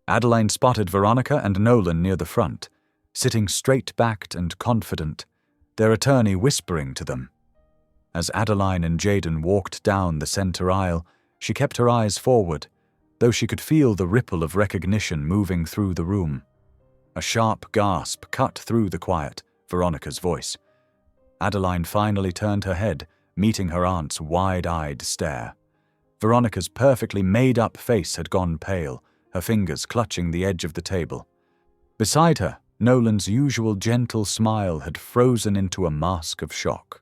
Adeline spotted Veronica and Nolan near the front, sitting straight-backed and confident, their attorney whispering to them. As Adeline and Jaden walked down the center aisle, she kept her eyes forward, though she could feel the ripple of recognition moving through the room. A sharp gasp cut through the quiet, Veronica's voice. Adeline finally turned her head, meeting her aunt's wide-eyed stare. Veronica's perfectly made-up face had gone pale, her fingers clutching the edge of the table. Beside her, Nolan's usual gentle smile had frozen into a mask of shock.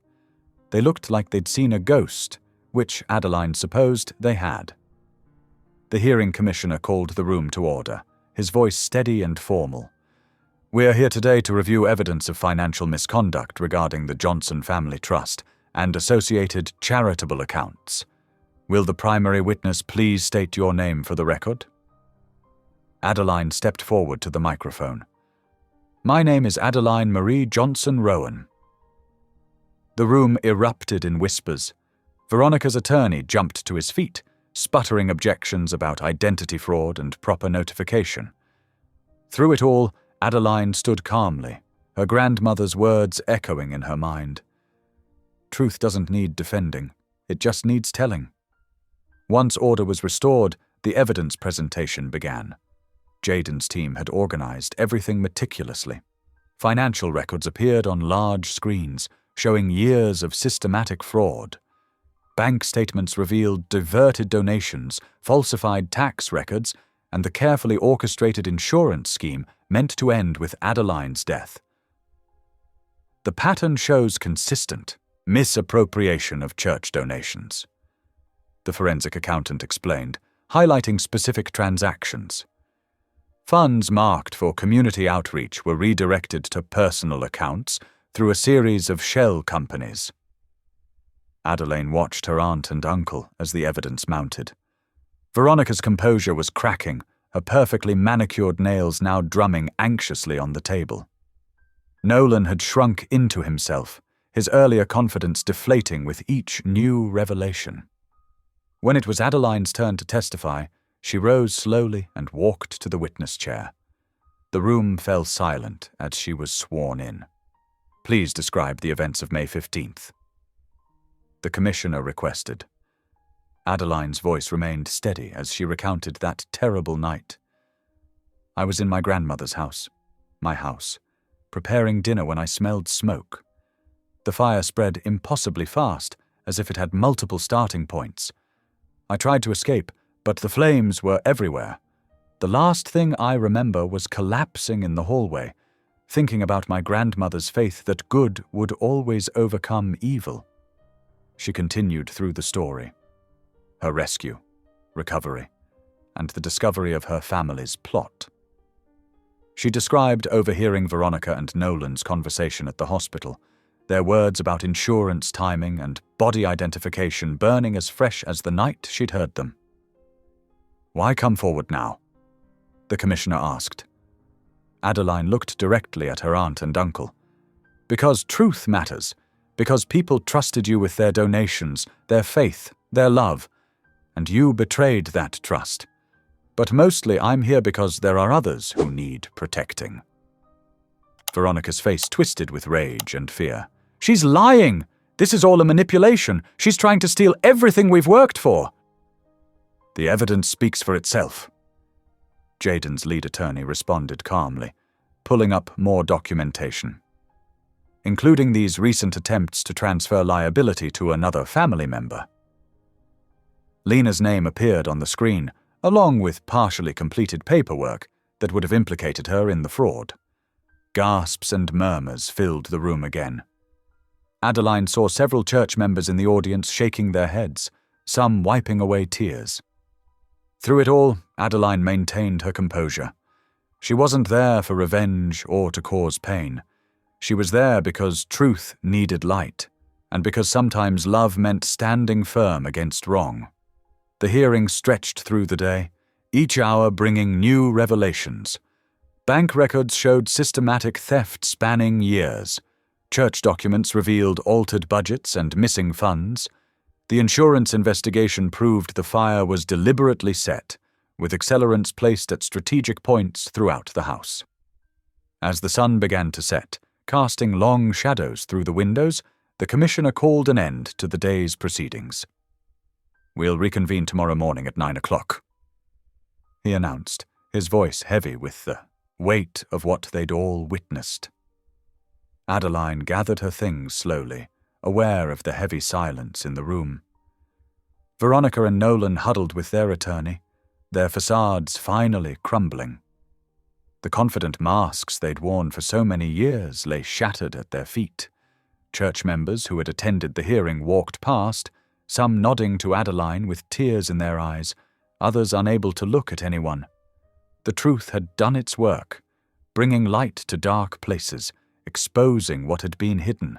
They looked like they'd seen a ghost, which Adeline supposed they had. The hearing commissioner called the room to order, his voice steady and formal. "We are here today to review evidence of financial misconduct regarding the Johnson Family Trust and associated charitable accounts. Will the primary witness please state your name for the record?" Adeline stepped forward to the microphone. "My name is Adeline Marie Johnson Rowan." The room erupted in whispers. Veronica's attorney jumped to his feet, sputtering objections about identity fraud and proper notification. Through it all, Adeline stood calmly, her grandmother's words echoing in her mind. Truth doesn't need defending, it just needs telling. Once order was restored, the evidence presentation began. Jaden's team had organized everything meticulously. Financial records appeared on large screens, showing years of systematic fraud. Bank statements revealed diverted donations, falsified tax records, and the carefully orchestrated insurance scheme meant to end with Adeline's death. The pattern shows consistent misappropriation of church donations, the forensic accountant explained, highlighting specific transactions. Funds marked for community outreach were redirected to personal accounts through a series of shell companies. Adeline watched her aunt and uncle as the evidence mounted. Veronica's composure was cracking, her perfectly manicured nails now drumming anxiously on the table. Nolan had shrunk into himself, his earlier confidence deflating with each new revelation. When it was Adeline's turn to testify, she rose slowly and walked to the witness chair. The room fell silent as she was sworn in. "Please describe the events of May 15th. The commissioner requested. Adeline's voice remained steady as she recounted that terrible night. "I was in my grandmother's house, my house, preparing dinner when I smelled smoke. The fire spread impossibly fast, as if it had multiple starting points. I tried to escape, but the flames were everywhere. The last thing I remember was collapsing in the hallway, thinking about my grandmother's faith that good would always overcome evil." She continued through the story. Her rescue, recovery, and the discovery of her family's plot. She described overhearing Veronica and Nolan's conversation at the hospital, their words about insurance timing and body identification burning as fresh as the night she'd heard them. "Why come forward now?" the commissioner asked. Adeline looked directly at her aunt and uncle. "Because truth matters, because people trusted you with their donations, their faith, their love, and you betrayed that trust. But mostly I'm here because there are others who need protecting." Veronica's face twisted with rage and fear. "She's lying!" This is all a manipulation. She's trying to steal everything we've worked for." "The evidence speaks for itself." Jaden's lead attorney responded calmly, pulling up more documentation, including these recent attempts to transfer liability to another family member. Lena's name appeared on the screen, along with partially completed paperwork that would have implicated her in the fraud. Gasps and murmurs filled the room again. Adeline saw several church members in the audience shaking their heads, some wiping away tears. Through it all, Adeline maintained her composure. She wasn't there for revenge or to cause pain. She was there because truth needed light, and because sometimes love meant standing firm against wrong. The hearing stretched through the day, each hour bringing new revelations. Bank records showed systematic theft spanning years. Church documents revealed altered budgets and missing funds. The insurance investigation proved the fire was deliberately set, with accelerants placed at strategic points throughout the house. As the sun began to set, casting long shadows through the windows, the commissioner called an end to the day's proceedings. "We'll reconvene tomorrow morning at 9 o'clock, he announced, his voice heavy with the weight of what they'd all witnessed. Adeline gathered her things slowly, aware of the heavy silence in the room. Veronica and Nolan huddled with their attorney, their facades finally crumbling. The confident masks they'd worn for so many years lay shattered at their feet. Church members who had attended the hearing walked past, some nodding to Adeline with tears in their eyes, others unable to look at anyone. The truth had done its work, bringing light to dark places, exposing what had been hidden.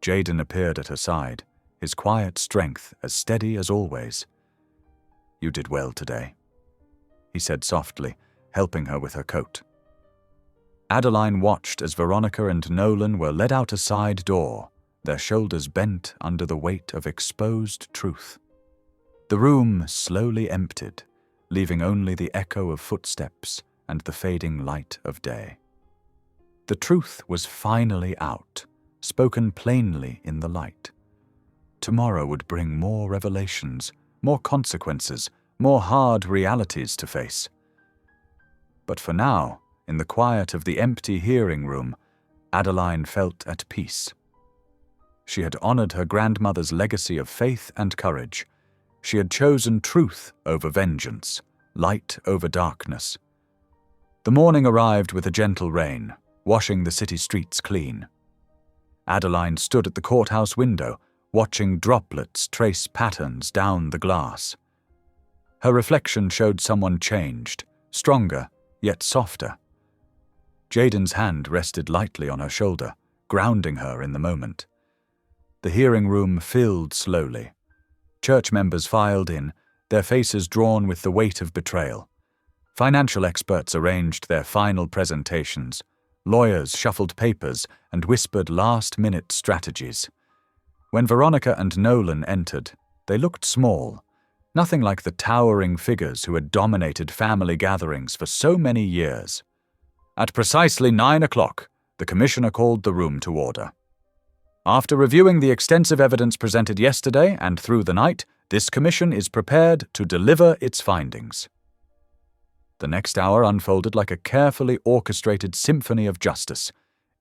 Jaden appeared at her side, his quiet strength as steady as always. "You did well today," he said softly, helping her with her coat. Adeline watched as Veronica and Nolan were led out a side door, their shoulders bent under the weight of exposed truth. The room slowly emptied, leaving only the echo of footsteps and the fading light of day. The truth was finally out, spoken plainly in the light. Tomorrow would bring more revelations, more consequences, more hard realities to face. But for now, in the quiet of the empty hearing room, Adeline felt at peace. She had honored her grandmother's legacy of faith and courage. She had chosen truth over vengeance, light over darkness. The morning arrived with a gentle rain, washing the city streets clean. Adeline stood at the courthouse window, watching droplets trace patterns down the glass. Her reflection showed someone changed, stronger, yet softer. Jaden's hand rested lightly on her shoulder, grounding her in the moment. The hearing room filled slowly. Church members filed in, their faces drawn with the weight of betrayal. Financial experts arranged their final presentations. Lawyers shuffled papers and whispered last-minute strategies. When Veronica and Nolan entered, they looked small, nothing like the towering figures who had dominated family gatherings for so many years. At precisely 9 o'clock, the commissioner called the room to order. After reviewing the extensive evidence presented yesterday and through the night, this commission is prepared to deliver its findings. The next hour unfolded like a carefully orchestrated symphony of justice.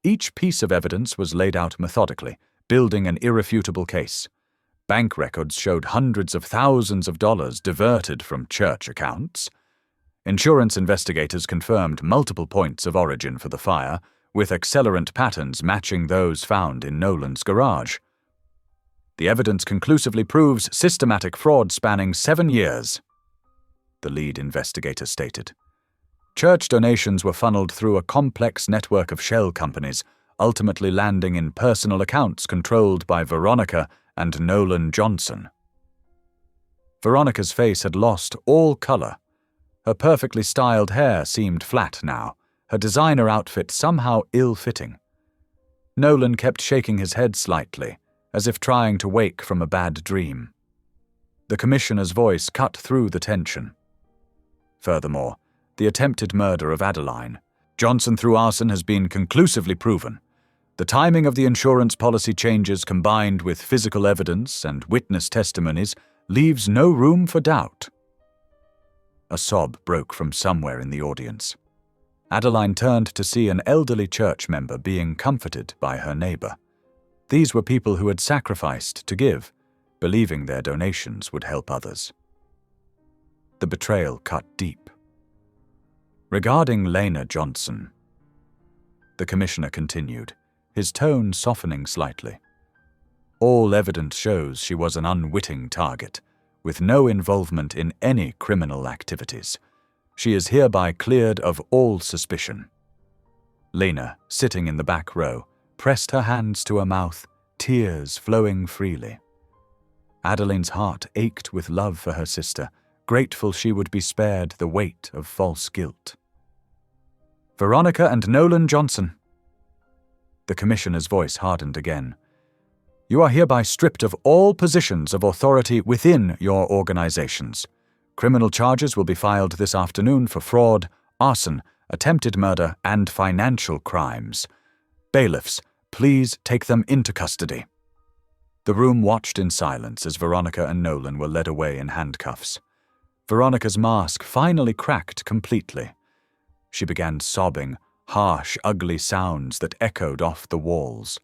Each piece of evidence was laid out methodically, building an irrefutable case. Bank records showed hundreds of thousands of dollars diverted from church accounts. Insurance investigators confirmed multiple points of origin for the fire, with accelerant patterns matching those found in Nolan's garage. The evidence conclusively proves systematic fraud spanning 7 years, the lead investigator stated. Church donations were funneled through a complex network of shell companies, ultimately landing in personal accounts controlled by Veronica and Nolan Johnson. Veronica's face had lost all color. Her perfectly styled hair seemed flat now, her designer outfit somehow ill-fitting. Nolan kept shaking his head slightly, as if trying to wake from a bad dream. The commissioner's voice cut through the tension. Furthermore, the attempted murder of Adeline, Johnson through arson, has been conclusively proven. The timing of the insurance policy changes combined with physical evidence and witness testimonies leaves no room for doubt. A sob broke from somewhere in the audience. Adeline turned to see an elderly church member being comforted by her neighbor. These were people who had sacrificed to give, believing their donations would help others. The betrayal cut deep. Regarding Lena Johnson, the commissioner continued, his tone softening slightly. All evidence shows she was an unwitting target, with no involvement in any criminal activities. She is hereby cleared of all suspicion. Lena, sitting in the back row, pressed her hands to her mouth, tears flowing freely. Adeline's heart ached with love for her sister, grateful she would be spared the weight of false guilt. Veronica and Nolan Johnson. The commissioner's voice hardened again. You are hereby stripped of all positions of authority within your organizations. Criminal charges will be filed this afternoon for fraud, arson, attempted murder, and financial crimes. Bailiffs, please take them into custody. The room watched in silence as Veronica and Nolan were led away in handcuffs. Veronica's mask finally cracked completely. She began sobbing, harsh, ugly sounds that echoed off the walls.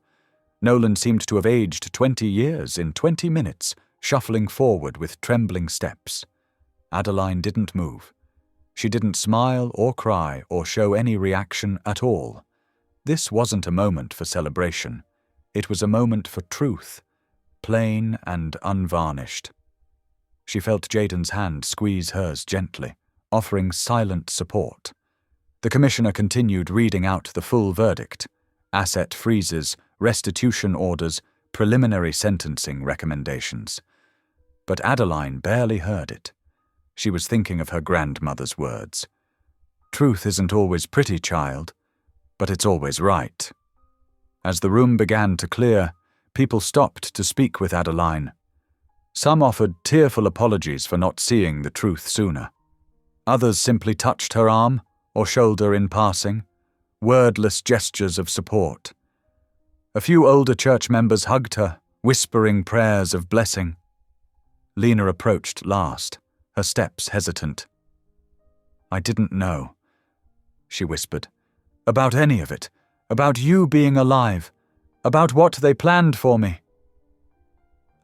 Nolan seemed to have aged 20 years in 20 minutes, shuffling forward with trembling steps. Adeline didn't move. She didn't smile or cry or show any reaction at all. This wasn't a moment for celebration. It was a moment for truth, plain and unvarnished. She felt Jaden's hand squeeze hers gently, offering silent support. The commissioner continued reading out the full verdict: asset freezes, restitution orders, preliminary sentencing recommendations. But Adeline barely heard it. She was thinking of her grandmother's words. Truth isn't always pretty, child, but it's always right. As the room began to clear, people stopped to speak with Adeline. Some offered tearful apologies for not seeing the truth sooner. Others simply touched her arm or shoulder in passing, wordless gestures of support. A few older church members hugged her, whispering prayers of blessing. Lena approached last, her steps hesitant. I didn't know, she whispered, about any of it, about you being alive, about what they planned for me.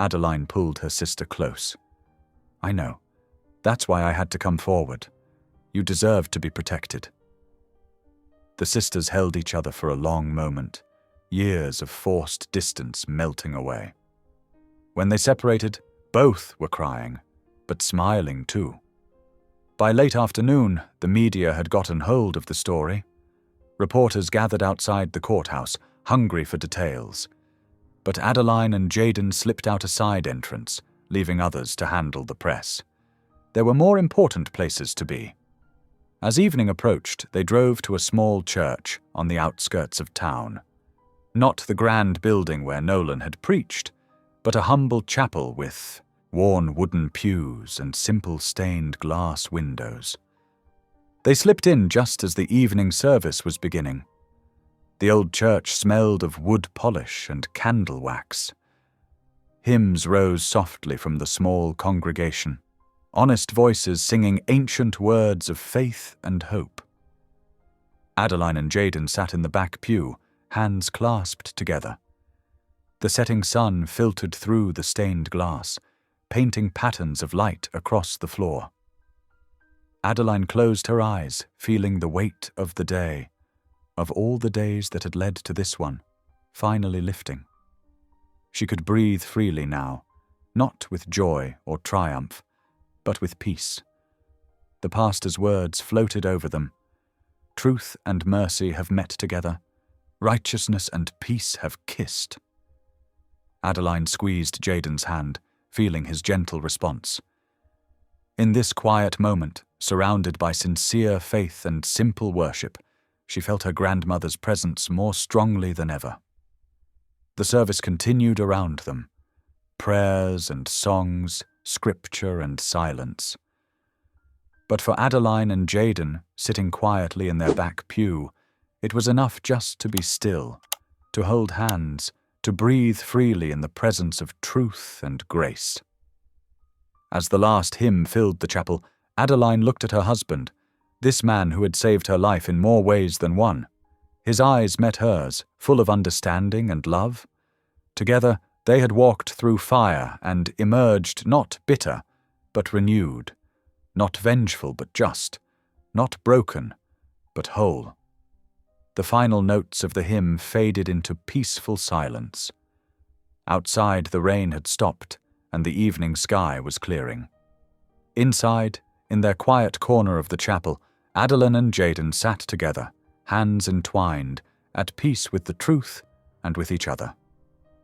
Adeline pulled her sister close. I know. That's why I had to come forward. You deserve to be protected. The sisters held each other for a long moment, years of forced distance melting away. When they separated, both were crying, but smiling too. By late afternoon, the media had gotten hold of the story. Reporters gathered outside the courthouse, hungry for details. But Adeline and Jaden slipped out a side entrance, leaving others to handle the press. There were more important places to be. As evening approached, they drove to a small church on the outskirts of town. Not the grand building where Nolan had preached, but a humble chapel with worn wooden pews and simple stained glass windows. They slipped in just as the evening service was beginning. The old church smelled of wood polish and candle wax. Hymns rose softly from the small congregation, honest voices singing ancient words of faith and hope. Adeline and Jaden sat in the back pew, hands clasped together. The setting sun filtered through the stained glass, painting patterns of light across the floor. Adeline closed her eyes, feeling the weight of the day, of all the days that had led to this one, finally lifting. She could breathe freely now, not with joy or triumph, but with peace. The pastor's words floated over them. Truth and mercy have met together. Righteousness and peace have kissed. Adeline squeezed Jaden's hand, feeling his gentle response. In this quiet moment, surrounded by sincere faith and simple worship, she felt her grandmother's presence more strongly than ever. The service continued around them. Prayers and songs, scripture and silence. But for Adeline and Jaden, sitting quietly in their back pew, it was enough just to be still, to hold hands, to breathe freely in the presence of truth and grace. As the last hymn filled the chapel, Adeline looked at her husband, this man who had saved her life in more ways than one. His eyes met hers, full of understanding and love. Together, they had walked through fire and emerged not bitter, but renewed, not vengeful but just, not broken, but whole. The final notes of the hymn faded into peaceful silence. Outside, the rain had stopped, and the evening sky was clearing. Inside, in their quiet corner of the chapel, Adeline and Jaden sat together, hands entwined, at peace with the truth and with each other.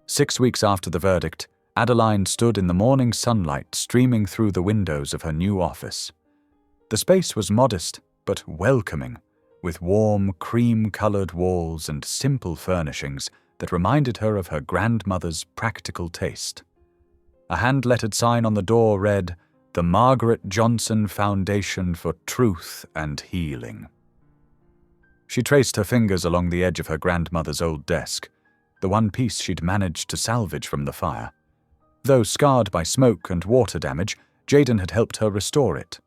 6 weeks after the verdict, Adeline stood in the morning sunlight streaming through the windows of her new office. The space was modest but welcoming, with warm, cream-colored walls and simple furnishings that reminded her of her grandmother's practical taste. A hand-lettered sign on the door read, "The Margaret Johnson Foundation for Truth and Healing." She traced her fingers along the edge of her grandmother's old desk, the one piece she'd managed to salvage from the fire. Though scarred by smoke and water damage, Jaden had helped her restore it.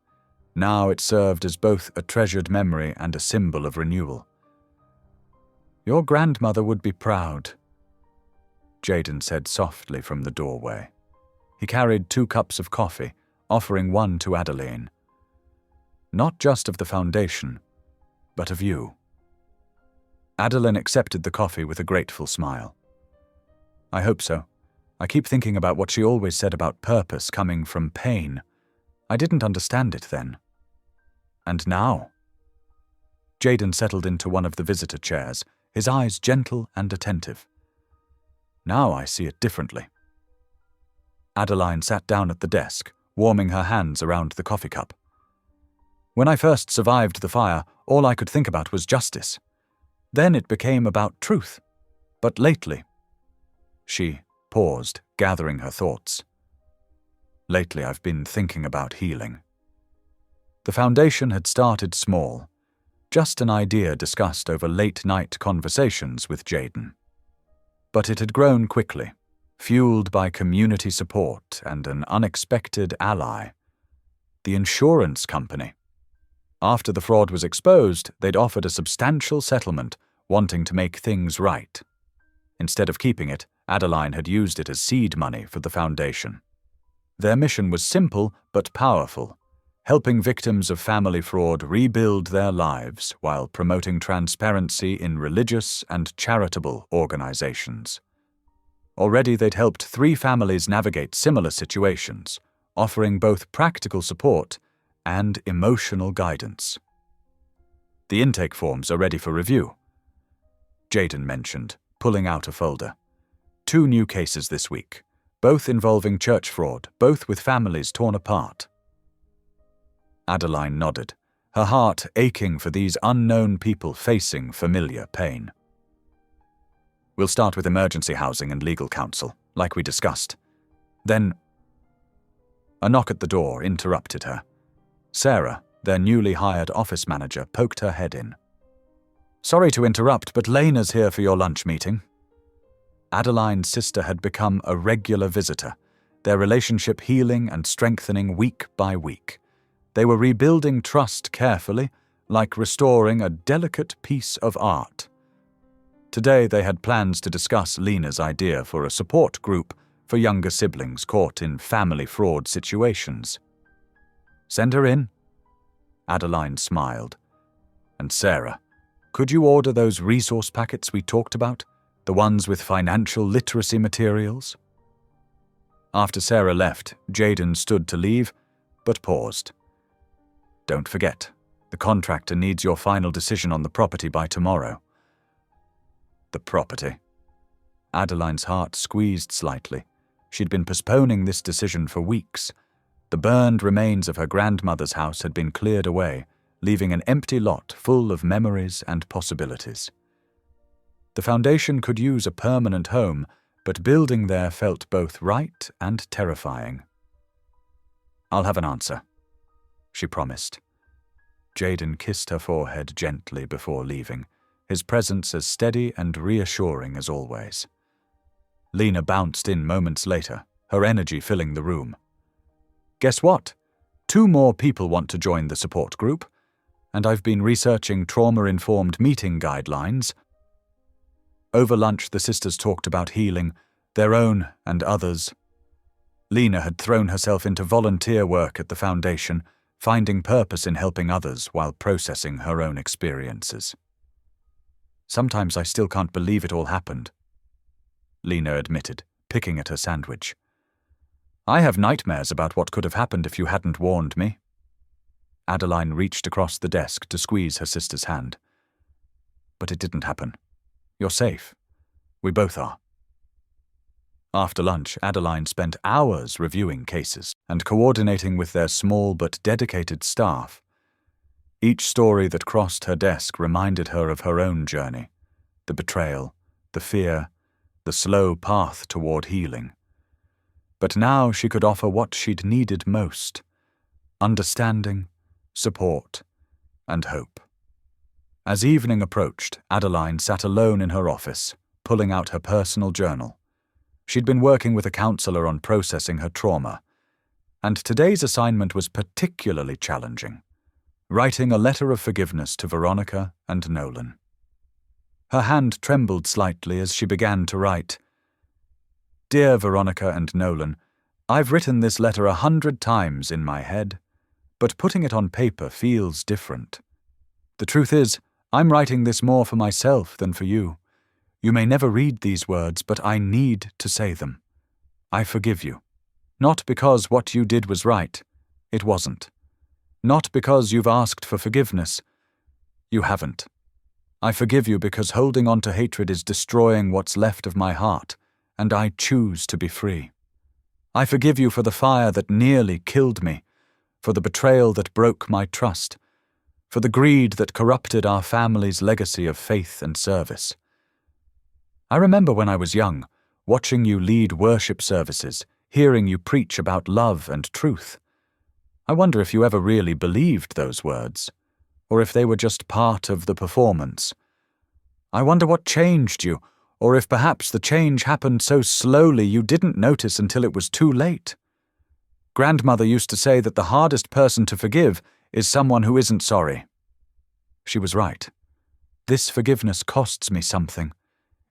Now it served as both a treasured memory and a symbol of renewal. "Your grandmother would be proud," Jaden said softly from the doorway. He carried 2 cups of coffee, offering one to Adeline. "Not just of the foundation, but of you." Adeline accepted the coffee with a grateful smile. "I hope so. I keep thinking about what she always said about purpose coming from pain. I didn't understand it then. And now?" Jaden settled into one of the visitor chairs, his eyes gentle and attentive. "Now I see it differently." Adeline sat down at the desk, warming her hands around the coffee cup. "When I first survived the fire, all I could think about was justice. Then it became about truth. But lately—" She paused, gathering her thoughts. "Lately I've been thinking about healing." The foundation had started small, just an idea discussed over late-night conversations with Jaden. But it had grown quickly, fueled by community support and an unexpected ally: the insurance company. After the fraud was exposed, they'd offered a substantial settlement, wanting to make things right. Instead of keeping it, Adeline had used it as seed money for the foundation. Their mission was simple but powerful: helping victims of family fraud rebuild their lives while promoting transparency in religious and charitable organizations. Already they'd helped 3 families navigate similar situations, offering both practical support and emotional guidance. "The intake forms are ready for review," Jaden mentioned, pulling out a folder. 2 new cases this week, both involving church fraud, both with families torn apart. Adeline nodded, her heart aching for these unknown people facing familiar pain. "We'll start with emergency housing and legal counsel, like we discussed. Then—" A knock at the door interrupted her. Sarah, their newly hired office manager, poked her head in. "Sorry to interrupt, but Lena's here for your lunch meeting." Adeline's sister had become a regular visitor, their relationship healing and strengthening week by week. They were rebuilding trust carefully, like restoring a delicate piece of art. Today they had plans to discuss Lena's idea for a support group for younger siblings caught in family fraud situations. "Send her in." Adeline smiled. "And Sarah, could you order those resource packets we talked about, the ones with financial literacy materials?" After Sarah left, Jaden stood to leave, but paused. "Don't forget, the contractor needs your final decision on the property by tomorrow." The property. Adeline's heart squeezed slightly. She'd been postponing this decision for weeks. The burned remains of her grandmother's house had been cleared away, leaving an empty lot full of memories and possibilities. The foundation could use a permanent home, but building there felt both right and terrifying. "I'll have an answer," she promised. Jaden kissed her forehead gently before leaving, his presence as steady and reassuring as always. Lena bounced in moments later, her energy filling the room. "Guess what? 2 more people want to join the support group, and I've been researching trauma-informed meeting guidelines." Over lunch, the sisters talked about healing, their own and others. Lena had thrown herself into volunteer work at the foundation, finding purpose in helping others while processing her own experiences. "Sometimes I still can't believe it all happened," Lena admitted, picking at her sandwich. "I have nightmares about what could have happened if you hadn't warned me." Adeline reached across the desk to squeeze her sister's hand. "But it didn't happen. You're safe. We both are." After lunch, Adeline spent hours reviewing cases and coordinating with their small but dedicated staff. Each story that crossed her desk reminded her of her own journey, the betrayal, the fear, the slow path toward healing. But now she could offer what she'd needed most: understanding, support, and hope. As evening approached, Adeline sat alone in her office, pulling out her personal journal. She'd been working with a counselor on processing her trauma, and today's assignment was particularly challenging: writing a letter of forgiveness to Veronica and Nolan. Her hand trembled slightly as she began to write. "Dear Veronica and Nolan, I've written this letter 100 times in my head, but putting it on paper feels different. The truth is, I'm writing this more for myself than for you. You may never read these words, but I need to say them. I forgive you. Not because what you did was right. It wasn't. Not because you've asked for forgiveness. You haven't. I forgive you because holding on to hatred is destroying what's left of my heart, and I choose to be free. I forgive you for the fire that nearly killed me, for the betrayal that broke my trust, for the greed that corrupted our family's legacy of faith and service. I remember when I was young, watching you lead worship services, hearing you preach about love and truth. I wonder if you ever really believed those words, or if they were just part of the performance. I wonder what changed you, or if perhaps the change happened so slowly you didn't notice until it was too late. Grandmother used to say that the hardest person to forgive is someone who isn't sorry. She was right. This forgiveness costs me something.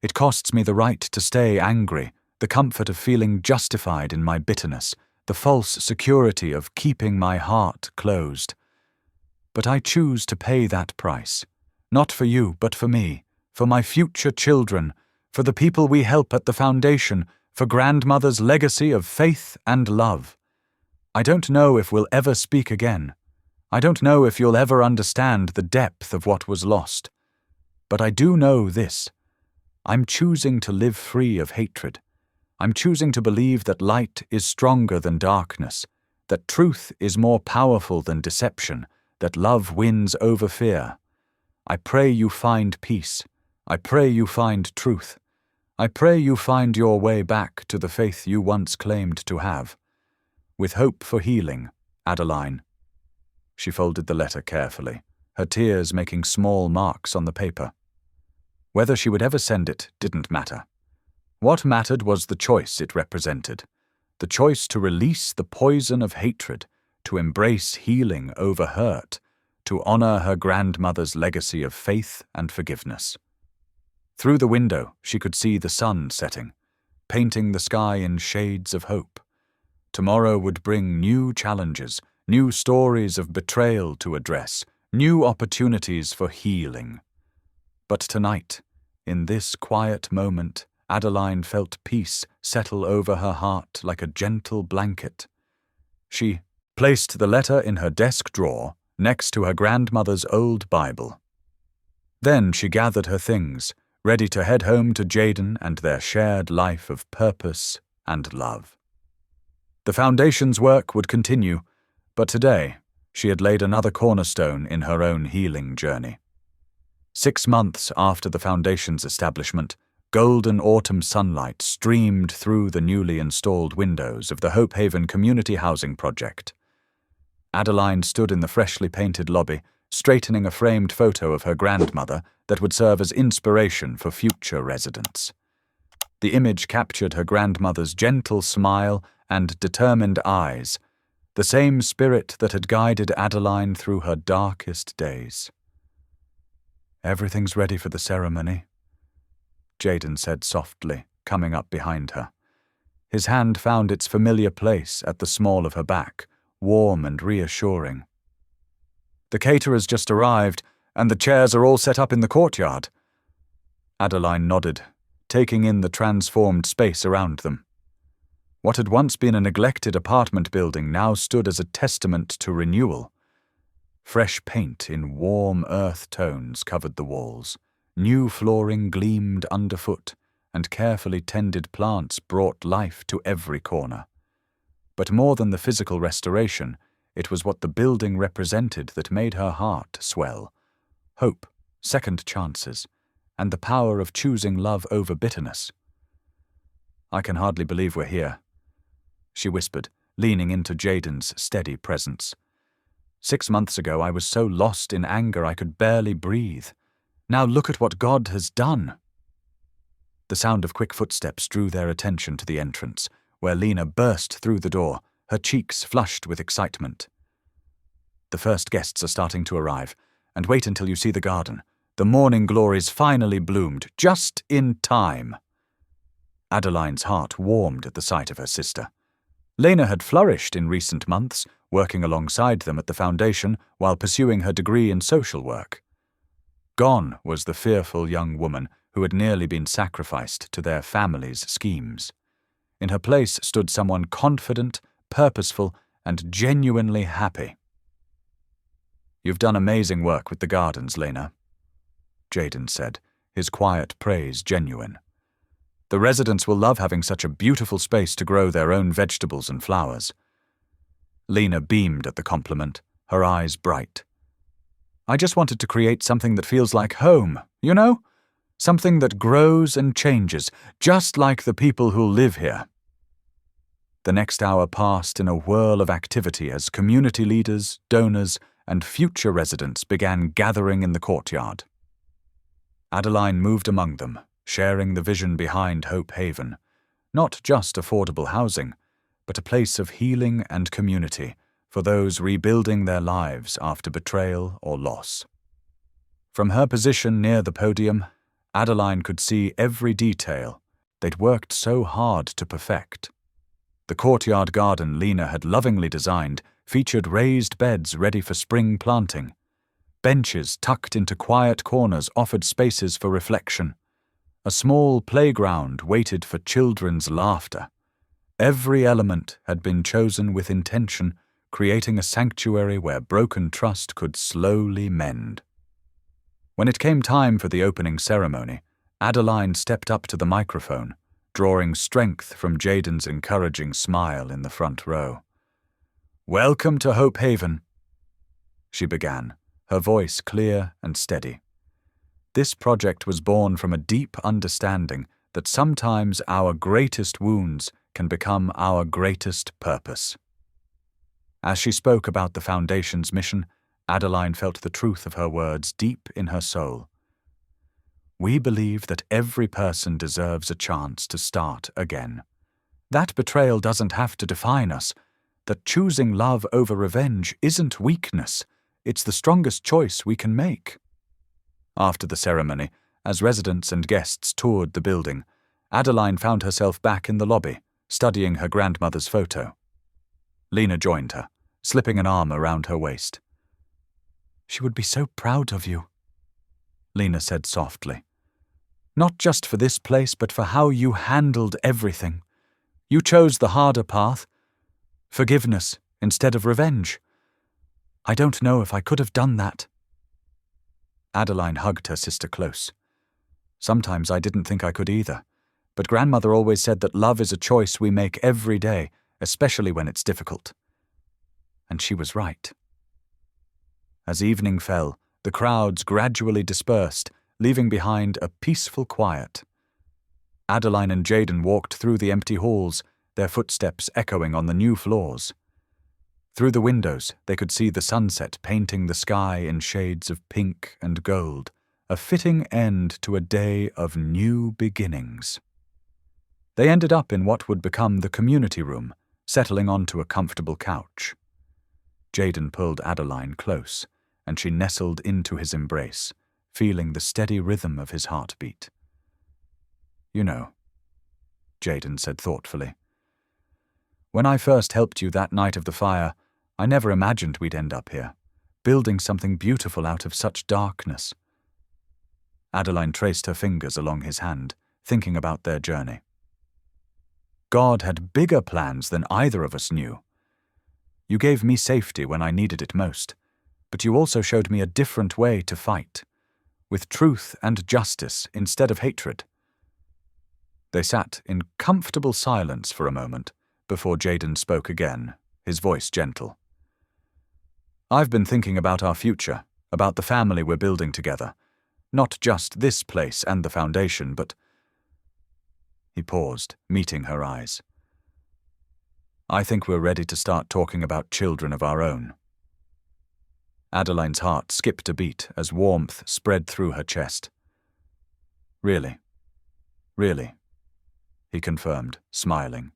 It costs me the right to stay angry, the comfort of feeling justified in my bitterness, the false security of keeping my heart closed. But I choose to pay that price, not for you, but for me, for my future children, for the people we help at the foundation, for grandmother's legacy of faith and love. I don't know if we'll ever speak again. I don't know if you'll ever understand the depth of what was lost. But I do know this. I'm choosing to live free of hatred. I'm choosing to believe that light is stronger than darkness, that truth is more powerful than deception, that love wins over fear. I pray you find peace. I pray you find truth. I pray you find your way back to the faith you once claimed to have. With hope for healing, Adeline." She folded the letter carefully, her tears making small marks on the paper. Whether she would ever send it didn't matter. What mattered was the choice it represented, the choice to release the poison of hatred, to embrace healing over hurt, to honor her grandmother's legacy of faith and forgiveness. Through the window, she could see the sun setting, painting the sky in shades of hope. Tomorrow would bring new challenges, new stories of betrayal to address, new opportunities for healing. But tonight, in this quiet moment, Adeline felt peace settle over her heart like a gentle blanket. She placed the letter in her desk drawer next to her grandmother's old Bible. Then she gathered her things, ready to head home to Jaden and their shared life of purpose and love. The foundation's work would continue, but today she had laid another cornerstone in her own healing journey. 6 months after the foundation's establishment, golden autumn sunlight streamed through the newly installed windows of the Hope Haven Community Housing Project. Adeline stood in the freshly painted lobby, straightening a framed photo of her grandmother that would serve as inspiration for future residents. The image captured her grandmother's gentle smile and determined eyes, the same spirit that had guided Adeline through her darkest days. "Everything's ready for the ceremony," Jaden said softly, coming up behind her. His hand found its familiar place at the small of her back, warm and reassuring. "The caterers just arrived, and the chairs are all set up in the courtyard." Adeline nodded, taking in the transformed space around them. What had once been a neglected apartment building now stood as a testament to renewal. Fresh paint in warm earth tones covered the walls, new flooring gleamed underfoot, and carefully tended plants brought life to every corner. But more than the physical restoration, it was what the building represented that made her heart swell. Hope, second chances, and the power of choosing love over bitterness. "I can hardly believe we're here," she whispered, leaning into Jaden's steady presence. "6 months ago I was so lost in anger I could barely breathe. Now look at what God has done." The sound of quick footsteps drew their attention to the entrance, where Lena burst through the door, her cheeks flushed with excitement. "The first guests are starting to arrive, and wait until you see the garden. The morning glories finally bloomed, just in time." Adeline's heart warmed at the sight of her sister. Lena had flourished in recent months, working alongside them at the foundation while pursuing her degree in social work. Gone was the fearful young woman who had nearly been sacrificed to their family's schemes. In her place stood someone confident, purposeful, and genuinely happy. "You've done amazing work with the gardens, Lena," Jaden said, his quiet praise genuine. "The residents will love having such a beautiful space to grow their own vegetables and flowers." Lena beamed at the compliment, her eyes bright. "I just wanted to create something that feels like home, you know? Something that grows and changes, just like the people who live here." The next hour passed in a whirl of activity as community leaders, donors, and future residents began gathering in the courtyard. Adeline moved among them, sharing the vision behind Hope Haven. Not just affordable housing, but a place of healing and community for those rebuilding their lives after betrayal or loss. From her position near the podium, Adeline could see every detail they'd worked so hard to perfect. The courtyard garden Lena had lovingly designed featured raised beds ready for spring planting. Benches tucked into quiet corners offered spaces for reflection. A small playground waited for children's laughter. Every element had been chosen with intention, creating a sanctuary where broken trust could slowly mend. When it came time for the opening ceremony, Adeline stepped up to the microphone, drawing strength from Jaden's encouraging smile in the front row. "Welcome to Hope Haven," she began, her voice clear and steady. This project was born from a deep understanding that sometimes our greatest wounds can become our greatest purpose. As she spoke about the Foundation's mission, Adeline felt the truth of her words deep in her soul. "We believe that every person deserves a chance to start again. That betrayal doesn't have to define us. That choosing love over revenge isn't weakness. It's the strongest choice we can make." After the ceremony, as residents and guests toured the building, Adeline found herself back in the lobby, studying her grandmother's photo. Lena joined her, slipping an arm around her waist. "She would be so proud of you," Lena said softly. "Not just for this place, but for how you handled everything. You chose the harder path, forgiveness instead of revenge. I don't know if I could have done that." Adeline hugged her sister close. "Sometimes I didn't think I could either, but Grandmother always said that love is a choice we make every day, especially when it's difficult." And she was right. As evening fell, the crowds gradually dispersed, leaving behind a peaceful quiet. Adeline and Jaden walked through the empty halls, their footsteps echoing on the new floors. Through the windows, they could see the sunset painting the sky in shades of pink and gold, a fitting end to a day of new beginnings. They ended up in what would become the community room, settling onto a comfortable couch. Jaden pulled Adeline close, and she nestled into his embrace, feeling the steady rhythm of his heartbeat. "You know," Jaden said thoughtfully, "when I first helped you that night of the fire, I never imagined we'd end up here, building something beautiful out of such darkness." Adeline traced her fingers along his hand, thinking about their journey. "God had bigger plans than either of us knew. You gave me safety when I needed it most, but you also showed me a different way to fight, with truth and justice instead of hatred." They sat in comfortable silence for a moment before Jaden spoke again, his voice gentle. "I've been thinking about our future, about the family we're building together. Not just this place and the foundation, but—" He paused, meeting her eyes. "I think we're ready to start talking about children of our own." Adeline's heart skipped a beat as warmth spread through her chest. "Really? Really?" he confirmed, smiling.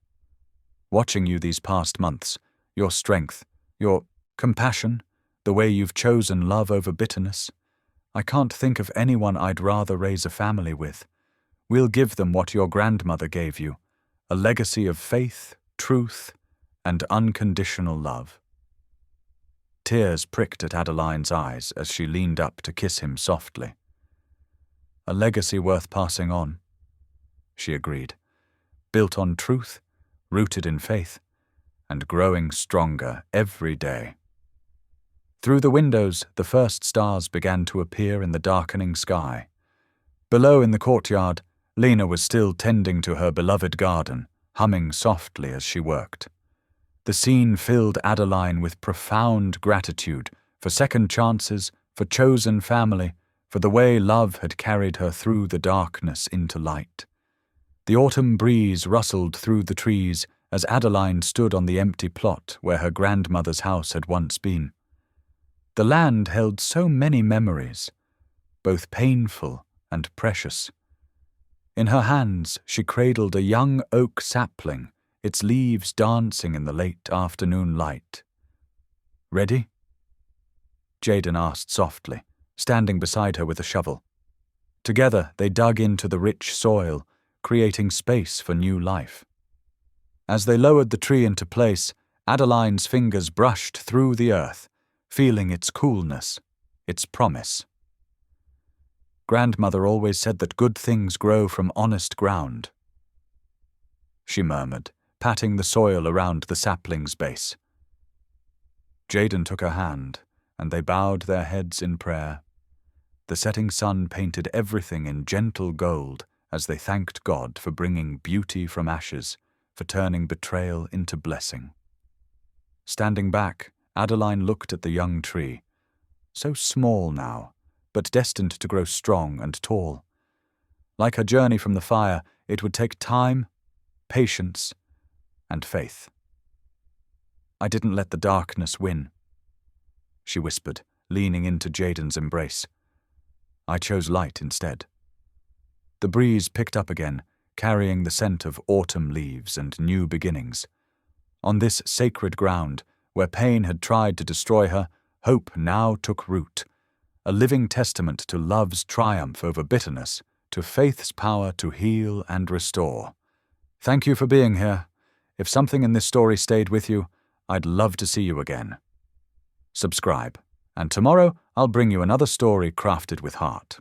"Watching you these past months, your strength, your compassion, the way you've chosen love over bitterness, I can't think of anyone I'd rather raise a family with. We'll give them what your grandmother gave you, a legacy of faith, truth, and unconditional love." Tears pricked at Adeline's eyes as she leaned up to kiss him softly. "A legacy worth passing on," she agreed, "built on truth, rooted in faith, and growing stronger every day." Through the windows, the first stars began to appear in the darkening sky. Below in the courtyard, Lena was still tending to her beloved garden, humming softly as she worked. The scene filled Adeline with profound gratitude for second chances, for chosen family, for the way love had carried her through the darkness into light. The autumn breeze rustled through the trees as Adeline stood on the empty plot where her grandmother's house had once been. The land held so many memories, both painful and precious. In her hands, she cradled a young oak sapling, its leaves dancing in the late afternoon light. "Ready?" Jaden asked softly, standing beside her with a shovel. Together, they dug into the rich soil, creating space for new life. As they lowered the tree into place, Adeline's fingers brushed through the earth, feeling its coolness, its promise. "Grandmother always said that good things grow from honest ground," she murmured, patting the soil around the sapling's base. Jaden took her hand, and they bowed their heads in prayer. The setting sun painted everything in gentle gold as they thanked God for bringing beauty from ashes, for turning betrayal into blessing. Standing back, Adeline looked at the young tree, so small now, but destined to grow strong and tall. Like her journey from the fire, it would take time, patience, and faith. "I didn't let the darkness win," she whispered, leaning into Jaden's embrace. "I chose light instead." The breeze picked up again, carrying the scent of autumn leaves and new beginnings. On this sacred ground, where pain had tried to destroy her, hope now took root, a living testament to love's triumph over bitterness, to faith's power to heal and restore. Thank you for being here. If something in this story stayed with you, I'd love to see you again. Subscribe, and tomorrow I'll bring you another story crafted with heart.